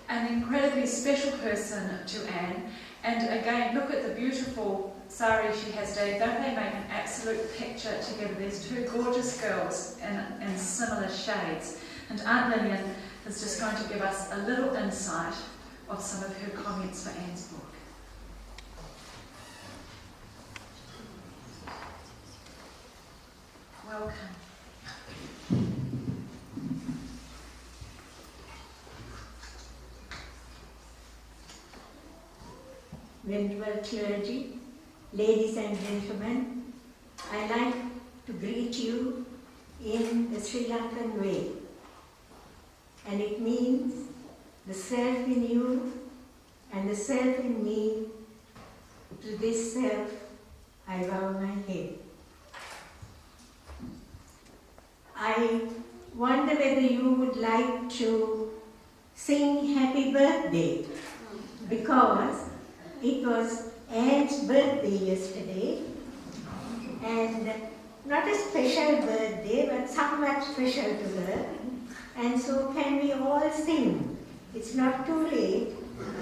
an incredibly special person to Anne. And again, look at the beautiful sari she has today. Don't they make an absolute picture together? These two gorgeous girls in similar shades. And Aunt Lillian is just going to give us a little insight of some of her comments for Anne's book. Welcome. Venerable clergy, ladies and gentlemen, I'd like to greet you in the Sri Lankan way. And it means the self in you and the self in me. To this self I bow my head. I wonder whether you would like to sing happy birthday, because it was Anne's birthday yesterday, and not a special birthday, but somewhat special to her. And so can we all sing? It's not too late.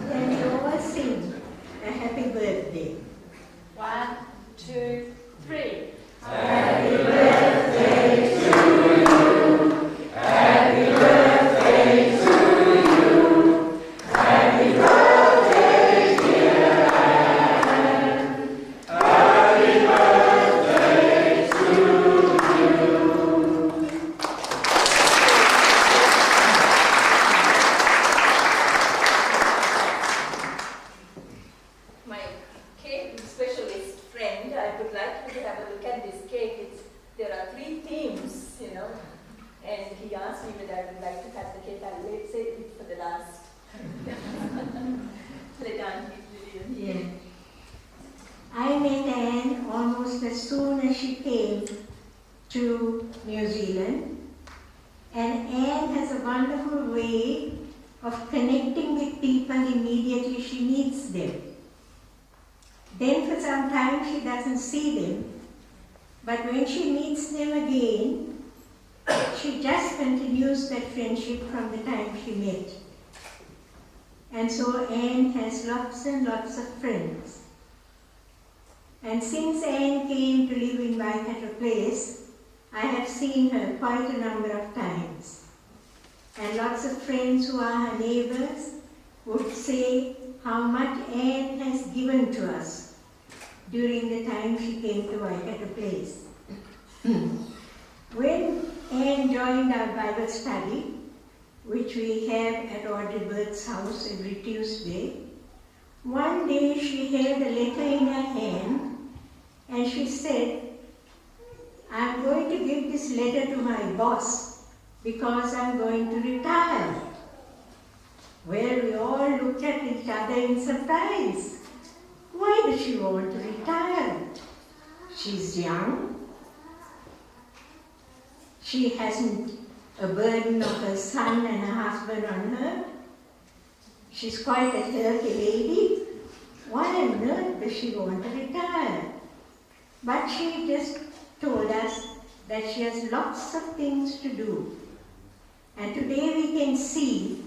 Can we all sing a happy birthday? 1, 2, 3. Happy birthday to you. Happy birthday to you. Happy birthday, dear Anne. Happy birthday to you. My cake specialist friend, I would like you to have a look at this cake. There are 3 themes, and he asked me whether I would like to have the cake. I'll save it for the last. Let Auntie Lillian. Yeah. I met Anne almost as soon as she came to New Zealand, and Anne has a wonderful way of connecting with people immediately she meets them. Then for some time she doesn't see them, but when she meets them again, she just continues that friendship from the time she met. And so Anne has lots and lots of friends. And since Anne came to live in Waikato Place, I have seen her quite a number of times. And lots of friends who are her neighbors would say how much Anne has given to us during the time she came to Waikato Place. When Anne joined our Bible study, which we have at Audrey Bird's house every Tuesday, one day she held a letter in her hand and she said, I'm going to give this letter to my boss because I'm going to retire. Well, we all looked at each other in surprise. Why does she want to retire? She's young. She hasn't a burden of her son and her husband on her. She's quite a healthy lady. Why on earth does she want to retire? But she just told us that she has lots of things to do. And today we can see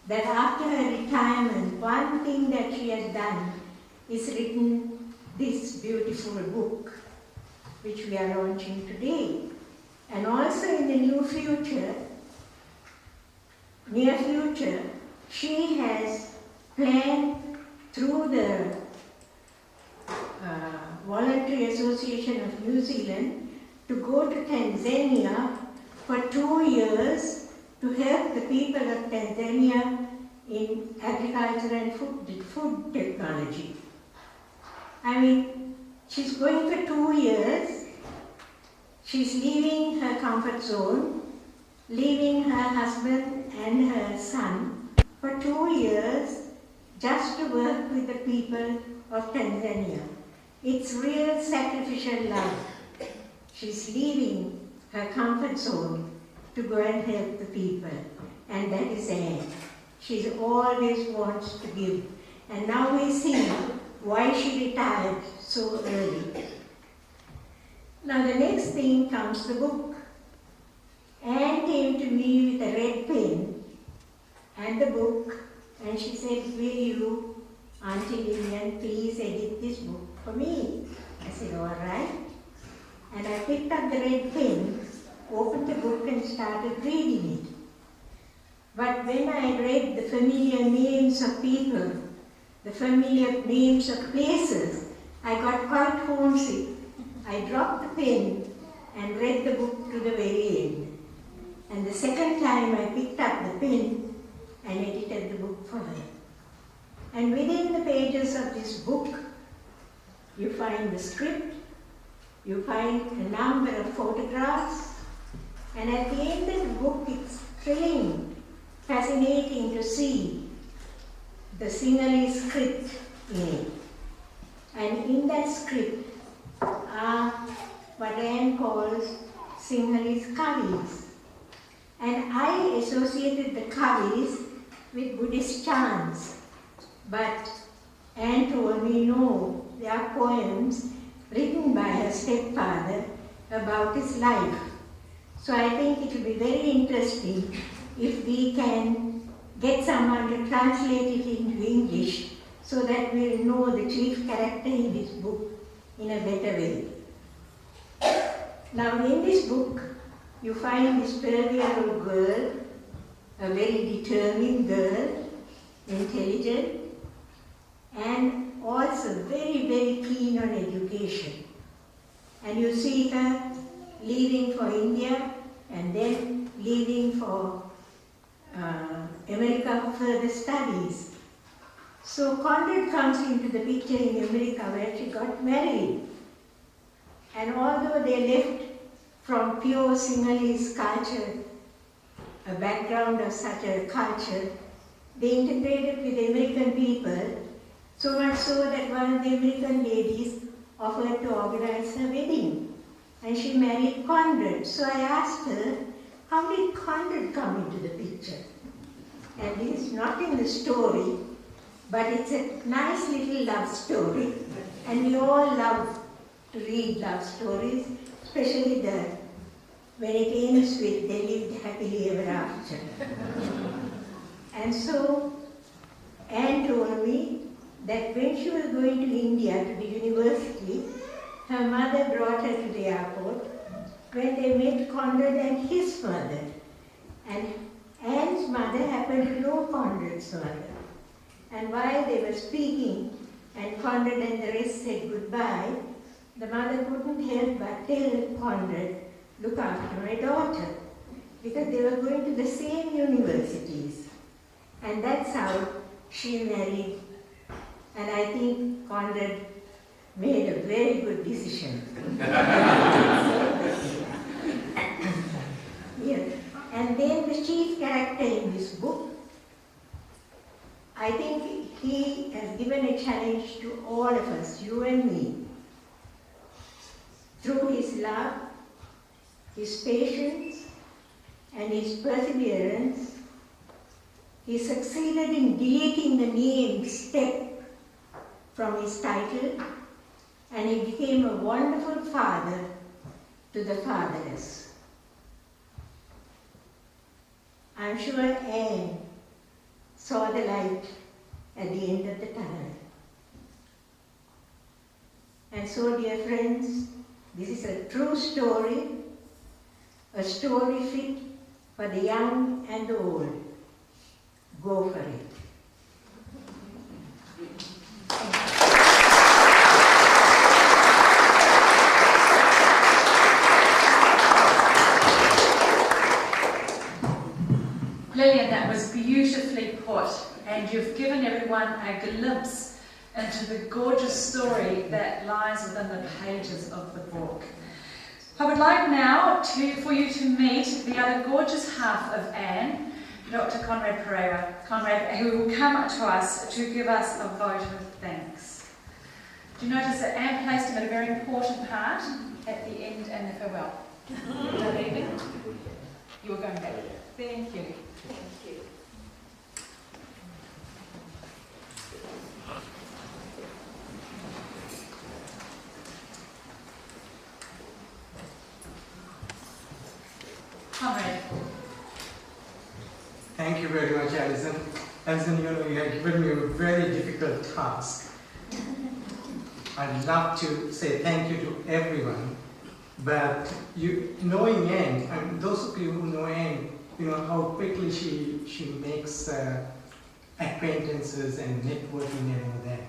that after her retirement, one thing that she has done is written this beautiful book, which we are launching today. And also in the near future, she has planned through the Voluntary Association of New Zealand to go to Tanzania for 2 years to help the people of Tanzania in agriculture and food technology. I mean, she's going for 2 years. She's leaving her comfort zone, leaving her husband and her son for 2 years just to work with the people of Tanzania. It's real sacrificial love. She's leaving her comfort zone to go and help the people. And that is Anne. She always wants to give. And now we see why she retired so early. Now the next thing comes the book. Anne came to me with a red pen and the book, and she said, will you, Auntie Lillian, please edit this book for me? I said, all right. And I picked up the red pen, opened the book and started reading it. But when I read the familiar names of people, the familiar names of places, I got quite homesick. I dropped the pen and read the book to the very end. And the second time I picked up the pen and edited the book for her. And within the pages of this book, you find the script, You find a number of photographs, and at the end of the book it's thrilling, fascinating to see the Sinhalese script in it. And in that script are what Anne calls Sinhalese kavis. And I associated the kavis with Buddhist chants, but Anne told me no, they are poems written by her stepfather about his life. So I think it will be very interesting if we can get someone to translate it into English so that we'll know the chief character in this book in a better way. Now in this book, you find this 12-year-old girl, a very determined girl, intelligent, and also very, very keen on education. And you see her leaving for India and then leaving for America for further studies. So Conrad comes into the picture in America where she got married. And although they left from pure Sinhalese culture, a background of such a culture, they integrated with the American people, so much so that one of the American ladies offered to organize her wedding. And she married Conrad. So I asked her, how did Conrad come into the picture? And this is not in the story, but it's a nice little love story. And we all love to read love stories, especially when it ends with they lived happily ever after. And so Anne told me that when she was going to India to the university, her mother brought her to the airport when they met Conrad and his mother. And Anne's mother happened to know Conrad's mother. And while they were speaking and Conrad and the rest said goodbye, the mother couldn't help but tell Conrad, look after my daughter, because they were going to the same universities. And that's how she married. And I think Conrad made a very good decision. Yes. And then the chief character in this book, I think he has given a challenge to all of us, you and me. Through his love, his patience, and his perseverance, he succeeded in deleting the name Step from his title, and he became a wonderful father to the fatherless. I'm sure Anne saw the light at the end of the tunnel. And so, dear friends, this is a true story, a story fit for the young and the old. Go for it. Lillian, that was beautifully put, and you've given everyone a glimpse into the gorgeous story that lies within the pages of the book. I would like now for you to meet the other gorgeous half of Anne, Dr. Conrad Perera, who will come to us to give us a vote of thanks. Do you notice that Anne placed him at a very important part at the end and the farewell? You were going back. Thank you. Thank you. Conrad. Thank you very much, Alison. Alison, you have given me a very difficult task. I'd love to say thank you to everyone, but knowing Anne, and those of you who know Anne, you know how quickly she makes acquaintances and networking and all that.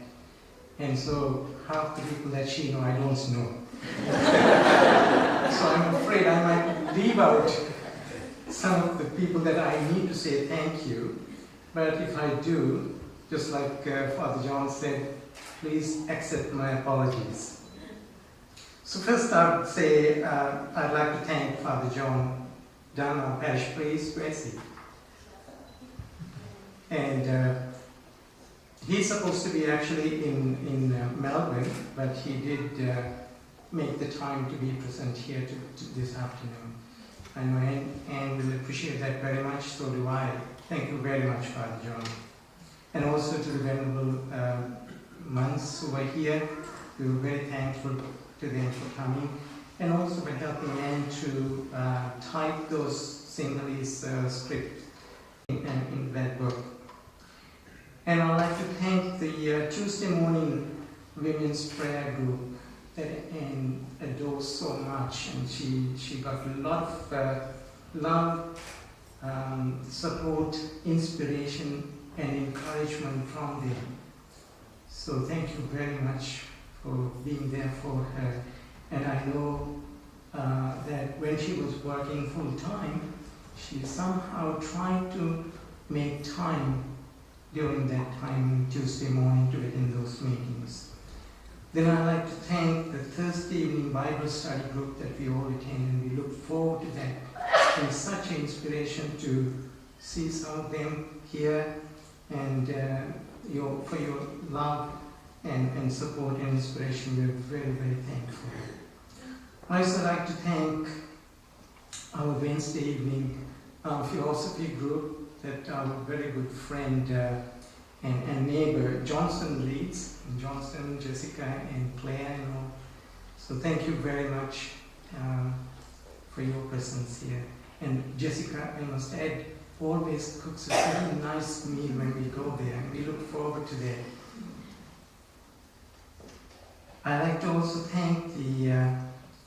And so half the people that she knows, I don't know. So I'm afraid I might leave out some of the people that I need to say thank you. But if I do, just like Father John said, please accept my apologies. So first I would say I'd like to thank Father John Dunn, our parish priest. Where is he? And he's supposed to be actually in Melbourne, but he did make the time to be present here this afternoon. I know Anne will appreciate that very much, so do I. Thank you very much, Father John. And also to the venerable monks who were here. We were very thankful to them for coming, and also for helping Anne to type those Sinhalese scripts in that book. And I'd like to thank the Tuesday morning women's prayer group that Anne adores so much, and she got a lot of love, support, inspiration, and encouragement from them. So thank you very much for being there for her. And I know that when she was working full time, she somehow tried to make time during that time Tuesday morning to attend those meetings. Then I'd like to thank the Thursday evening Bible study group that we all attend, and we look forward to that. It's such an inspiration to see some of them here, and for your love and support and inspiration, we're very, very thankful. I also like to thank our Wednesday evening philosophy group that our very good friend and neighbor Johnson leads. Johnson, Jessica, and Claire, and all. So thank you very much for your presence here. And Jessica, I must add, always cooks a very nice meal when we go there, and we look forward to that. I'd like to also thank the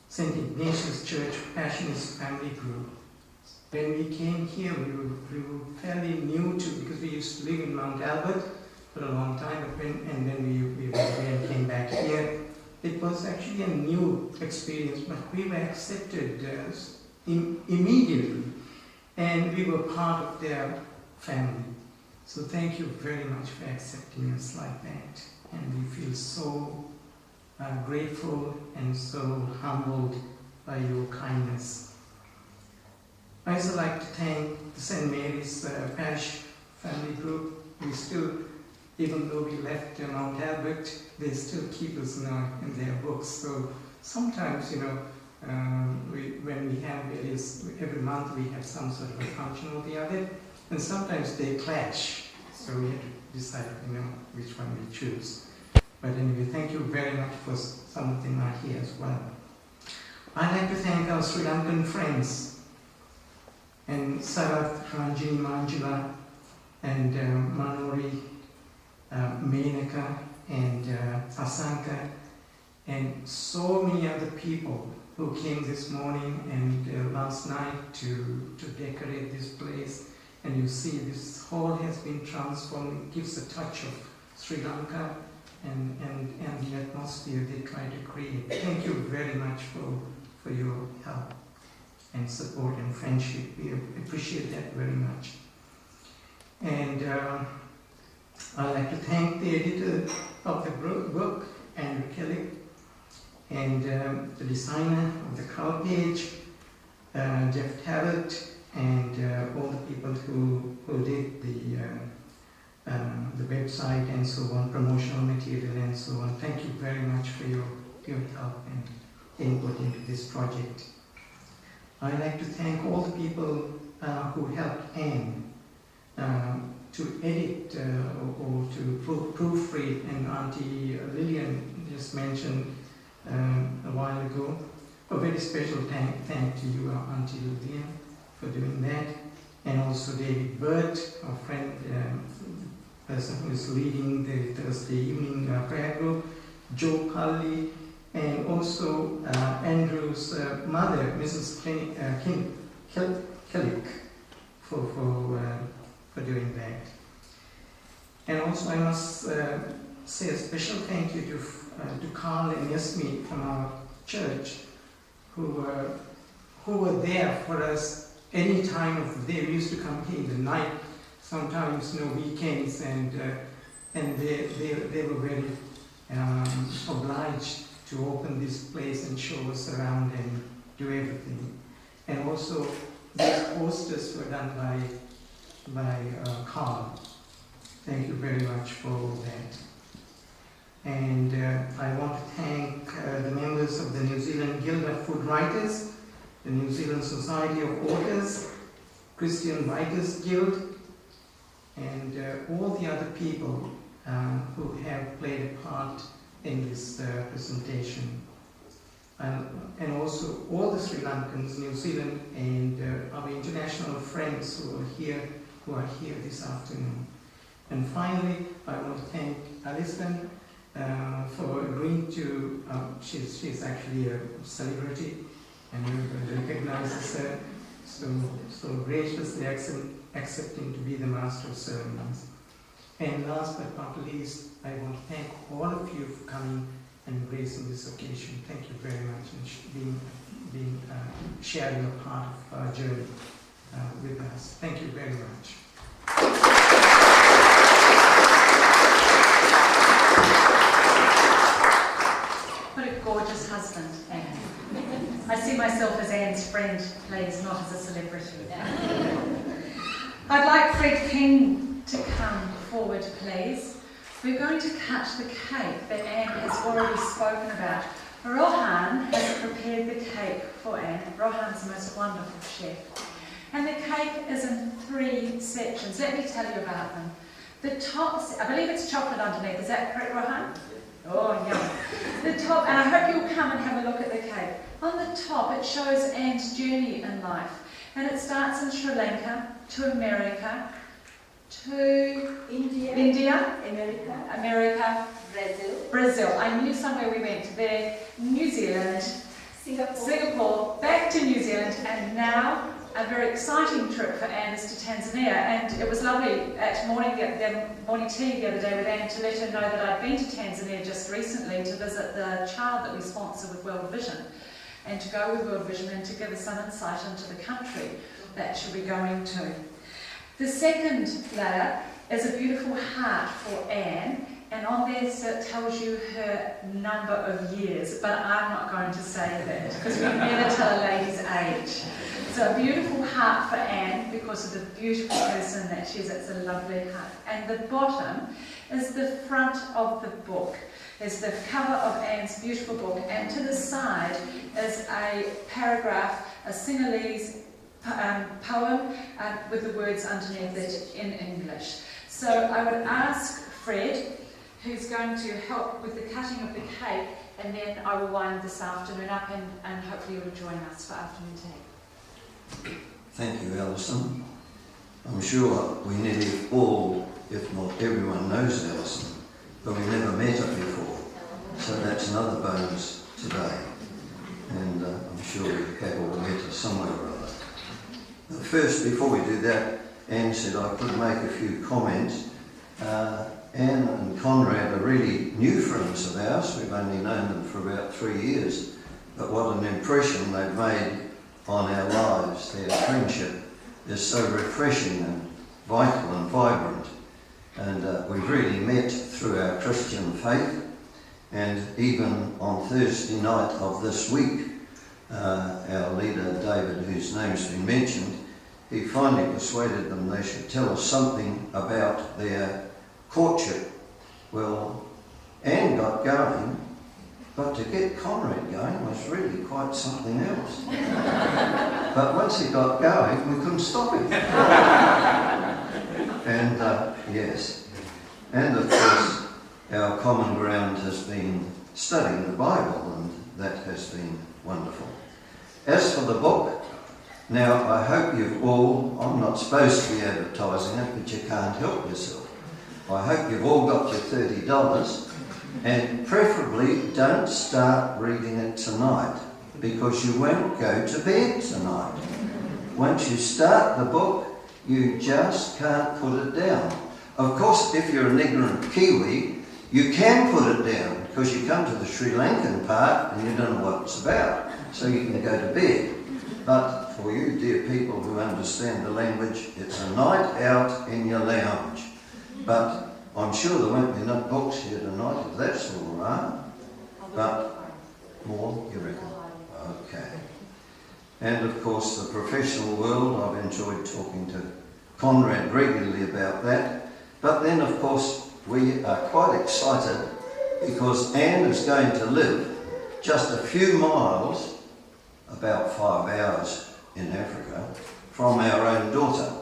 St. Ignatius Church Passionist Family Group. When we came here, we were fairly new to, because we used to live in Mount Albert for a long time, and then we went away and came back here. It was actually a new experience, but we were accepted immediately, and we were part of their family. So thank you very much for accepting us like that, and we feel so grateful and so humbled by your kindness. I also like to thank the St. Mary's Parish Family Group. We still, even though we left Mount Albert, they still keep us in their books. So sometimes, when we have every month we have some sort of a function or the other, and sometimes they clash. So we have to decide, which one we choose. But anyway, thank you very much for some of them are here as well. I'd like to thank our Sri Lankan friends, and Sarath, Ranjini Manjula, and Manori, Menaka, and Asanka, and so many other people who came this morning and last night to decorate this place. And you see this hall has been transformed. It gives a touch of Sri Lanka and the atmosphere they try to create. Thank you very much for your help and support and friendship. We appreciate that very much. And I'd like to thank the editor of the book, Andrew Kelly, and the designer of the cover page, Jeff Talbot, and all the people who did the website and so on, promotional material and so on. Thank you very much for your help and input into this project. I'd like to thank all the people who helped Anne to edit or to proofread, and Auntie Lillian just mentioned a while ago. A very special thank to you, Auntie Lillian, for doing that, and also David Burt, our friend, person who is leading the Thursday evening prayer group, Joe Cully, and also Andrew's mother, Mrs. Kellick, for doing that. And also I must say a special thank you to Carl and Yasmin from our church, who were there for us any time of the day. We used to come here in the night, sometimes weekends, and they were very obliged to open this place and show us around and do everything. And also, these posters were done by Carl. Thank you very much for all that. And I want to thank the members of the New Zealand Guild of Food Writers, the New Zealand Society of Authors, Christian Writers Guild, and all the other people who have played a part in this presentation. And also all the Sri Lankans, New Zealand, and our international friends who are here this afternoon. And finally, I want to thank Alison for agreeing to, she's actually a celebrity, and everybody recognizes her, so graciously accepting to be the Master of Ceremonies. And last but not least, I want to thank all of you for coming and gracing this occasion. Thank you very much, and sharing a part of our journey with us. Thank you very much. What a gorgeous husband, Anne. I see myself as Anne's friend, please, not as a celebrity. I'd like Fred King to come forward, please. We're going to cut the cake that Anne has already spoken about. Rohan has prepared the cake for Anne. Rohan's the most wonderful chef. And the cake is in 3 sections. Let me tell you about them. The top, I believe it's chocolate underneath. Is that correct, Rohan? Oh, yum. The top, and I hope you'll come and have a look at the cake. On the top, it shows Anne's journey in life. And it starts in Sri Lanka, to America, to India, America, Brazil. I knew somewhere we went there, New Zealand, Singapore, back to New Zealand, and now a very exciting trip for Anne is to Tanzania. And it was lovely at morning tea the other day with Anne to let her know that I'd been to Tanzania just recently to visit the child that we sponsor with World Vision, and to go with World Vision and to give us some insight into the country that she'll be going to. The second layer is a beautiful heart for Anne, and on there it tells you her number of years, but I'm not going to say that because we never tell a lady's age. So a beautiful heart for Anne because of the beautiful person that she is. It's a lovely heart. And the bottom is the front of the book. There's the cover of Anne's beautiful book, and to the side is a paragraph, a Sinhalese poem with the words underneath it in English. So I would ask Fred, who's going to help with the cutting of the cake, and then I will wind this afternoon up, and hopefully you'll join us for afternoon tea. Thank you, Alison. I'm sure we nearly all, if not everyone, knows Alison, but we never met her before. So that's another bonus today. And I'm sure we have all met her somewhere or other. But first, before we do that, Anne said I could make a few comments. Anne and Conrad are really new friends of ours. We've only known them for about 3 years. But what an impression they've made on our lives. Their friendship is so refreshing and vital and vibrant. And we've really met through our Christian faith. And even on Thursday night of this week, our leader, David, whose name's been mentioned, he finally persuaded them they should tell us something about their courtship. Well, Anne got going, but to get Conrad going was really quite something else. But once he got going, we couldn't stop him. And yes, and of course, our common ground has been studying the Bible, and that has been wonderful. As for the book, now I hope you've all, I'm not supposed to be advertising it, but you can't help yourself. I hope you've all got your $30, and preferably don't start reading it tonight, because you won't go to bed tonight. Once you start the book, you just can't put it down. Of course, if you're an ignorant Kiwi, you can put it down, because you come to the Sri Lankan part and you don't know what it's about, so you can go to bed. But for you dear people who understand the language, it's a night out in your lounge. But I'm sure there won't be enough books here tonight, if that's all right. But More, you reckon? Okay. And of course the professional world, I've enjoyed talking to Conrad regularly about that. But then of course we are quite excited because Anne is going to live just a few miles, about 5 hours in Africa, from our own daughter.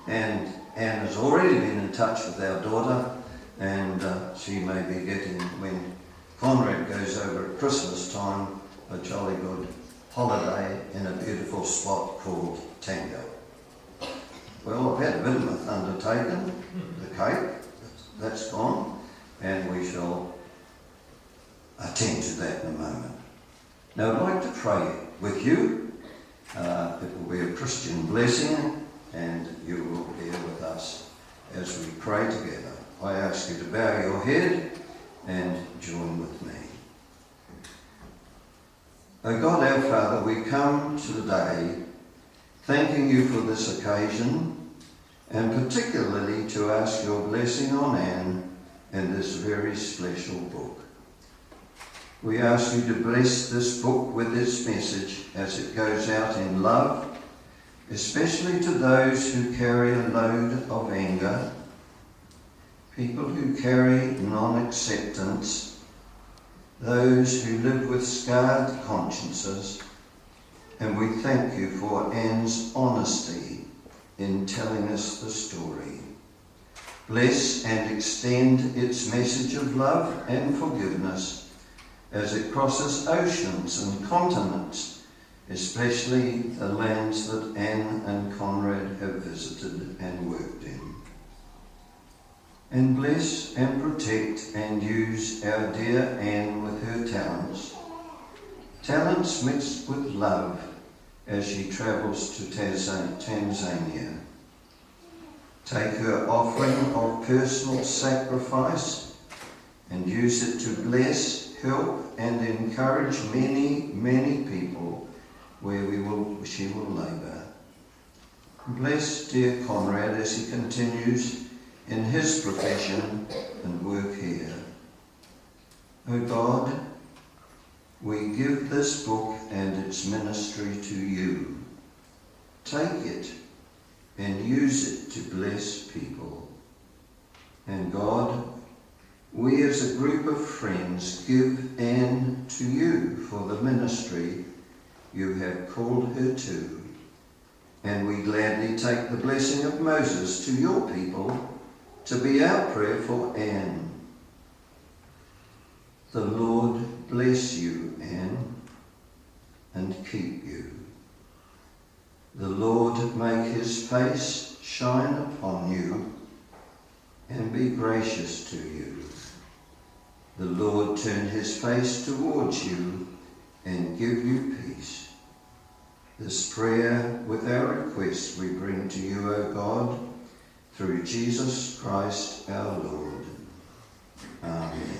And Anne has already been in touch with our daughter, and she may be getting, when Conrad goes over at Christmas time, a jolly good holiday in a beautiful spot called Tango. Well, I've had a bit of a thunder taken, the cake, that's gone, and we shall attend to that in a moment. Now I'd like to pray with you. It will be a Christian blessing, and you will be with us as we pray together. I ask you to bow your head and join with me. O God our Father, we come today thanking you for this occasion, and particularly to ask your blessing on Anne and this very special book. We ask you to bless this book with its message as it goes out in love, especially to those who carry a load of anger, people who carry non-acceptance, those who live with scarred consciences, and we thank you for Anne's honesty in telling us the story. Bless and extend its message of love and forgiveness as it crosses oceans and continents, especially the lands that Anne and Conrad have visited and worked in. And bless and protect and use our dear Anne with her talents mixed with love as she travels to Tanzania. Take her offering of personal sacrifice and use it to bless, help and encourage many, many people where she will labour. Bless dear Conrad as he continues in his profession and work here. O God, we give this book and its ministry to you. Take it and use it to bless people. And God, we as a group of friends give Anne to you for the ministry you have called her to. And we gladly take the blessing of Moses to your people to be our prayer for Anne. The Lord bless you, Anne, and keep you. The Lord make his face shine upon you and be gracious to you. The Lord turn his face towards you and give you peace. This prayer with our request we bring to you, O God, through Jesus Christ our Lord. Amen.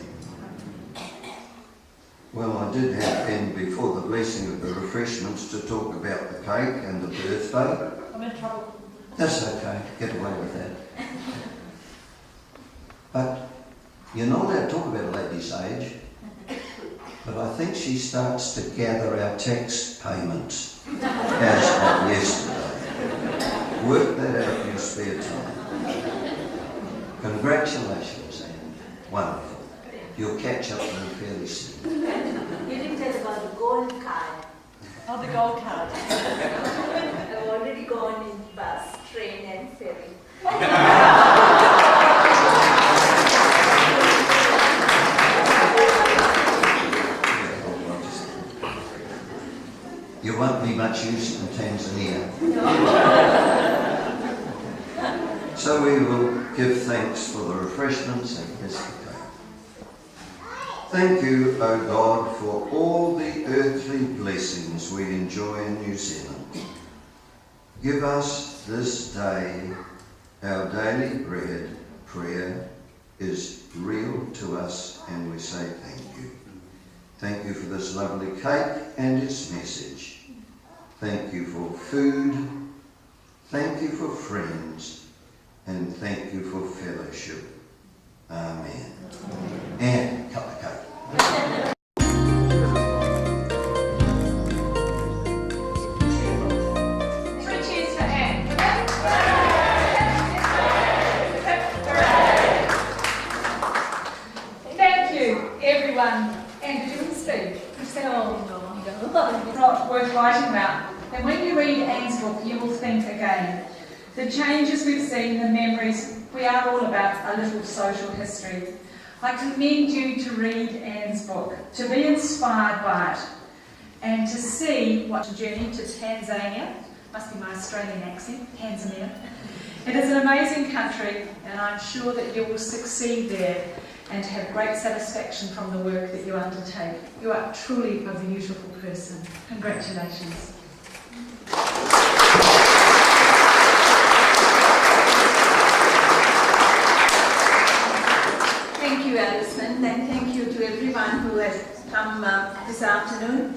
Well, I did have Anne before the blessing of the refreshments to talk about the cake and the birthday. I'm in trouble. That's okay, get away with that. But you're not allowed to talk about a lady's age, but I think she starts to gather our tax payments as of yesterday. Work that out in your spare time. Congratulations, Anne. Wonderful. You'll catch up with her fairly soon. You didn't tell about the gold card. Oh, the gold card. I've already gone in bus, train and ferry. You won't be much use in Tanzania. So we will give thanks for the refreshments and bless the cake. Thank you, O God, for all the earthly blessings we enjoy in New Zealand. Give us this day our daily bread. Prayer is real to us, and we say thank you. Thank you for this lovely cake and its message. Thank you for food. Thank you for friends. And thank you for fellowship. Amen. And cut the cake. everyone, and did you speak? You said, oh, no, it's not worth writing about. And when you read Anne's book, you will think again. The changes we've seen, the memories, we are all about a little social history. I commend you to read Anne's book, to be inspired by it, and to see what journey to Tanzania, must be my Australian accent, Tanzania. It is an amazing country, and I'm sure that you will succeed there and have great satisfaction from the work that you undertake. You are truly a beautiful person. Congratulations. Thank you, Alison, and thank you to everyone who has come this afternoon.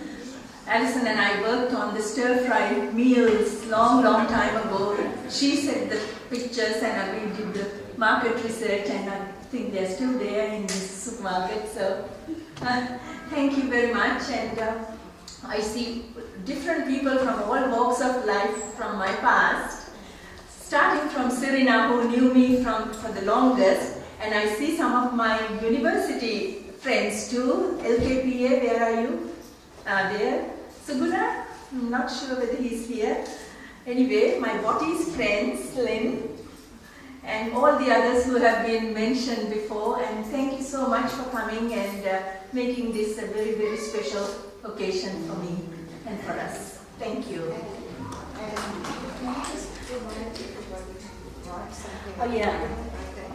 Alison and I worked on the stir-fried meals long time ago. She set the pictures and we did the market research, and I think they're still there in this supermarket. So thank you very much. And I see different people from all walks of life from my past, starting from Serena, who knew me for the longest. And I see some of my university friends too. LKPA, where are you? There. Suguna? I'm not sure whether he's here. Anyway, my Botti's friends, Lynn, and all the others who have been mentioned before. And thank you so much for coming and making this a very, very special occasion for me and for us. Thank you. Oh yeah.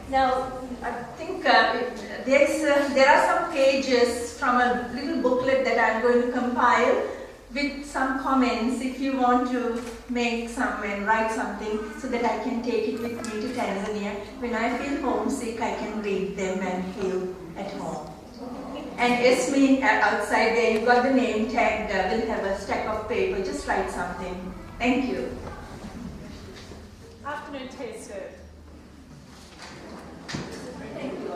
Now, I think there are some pages from a little booklet that I'm going to compile with some comments if you want to make some and write something, so that I can take it with me to Tanzania. When I feel homesick, I can read them and feel at home. And Esme, outside there, you got the name tag, will have a stack of paper. Just write something. Thank you. Afternoon tea served. Thank you.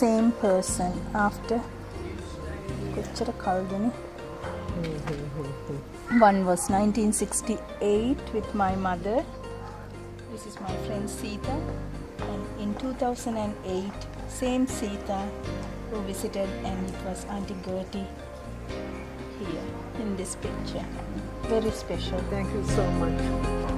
same person after කොච්චර කල්දනේ. One was 1968 with my mother. This is my friend Sita. And in 2008, same Sita who visited, and it was Auntie Gertie here in this picture. Very special. Thank you so much.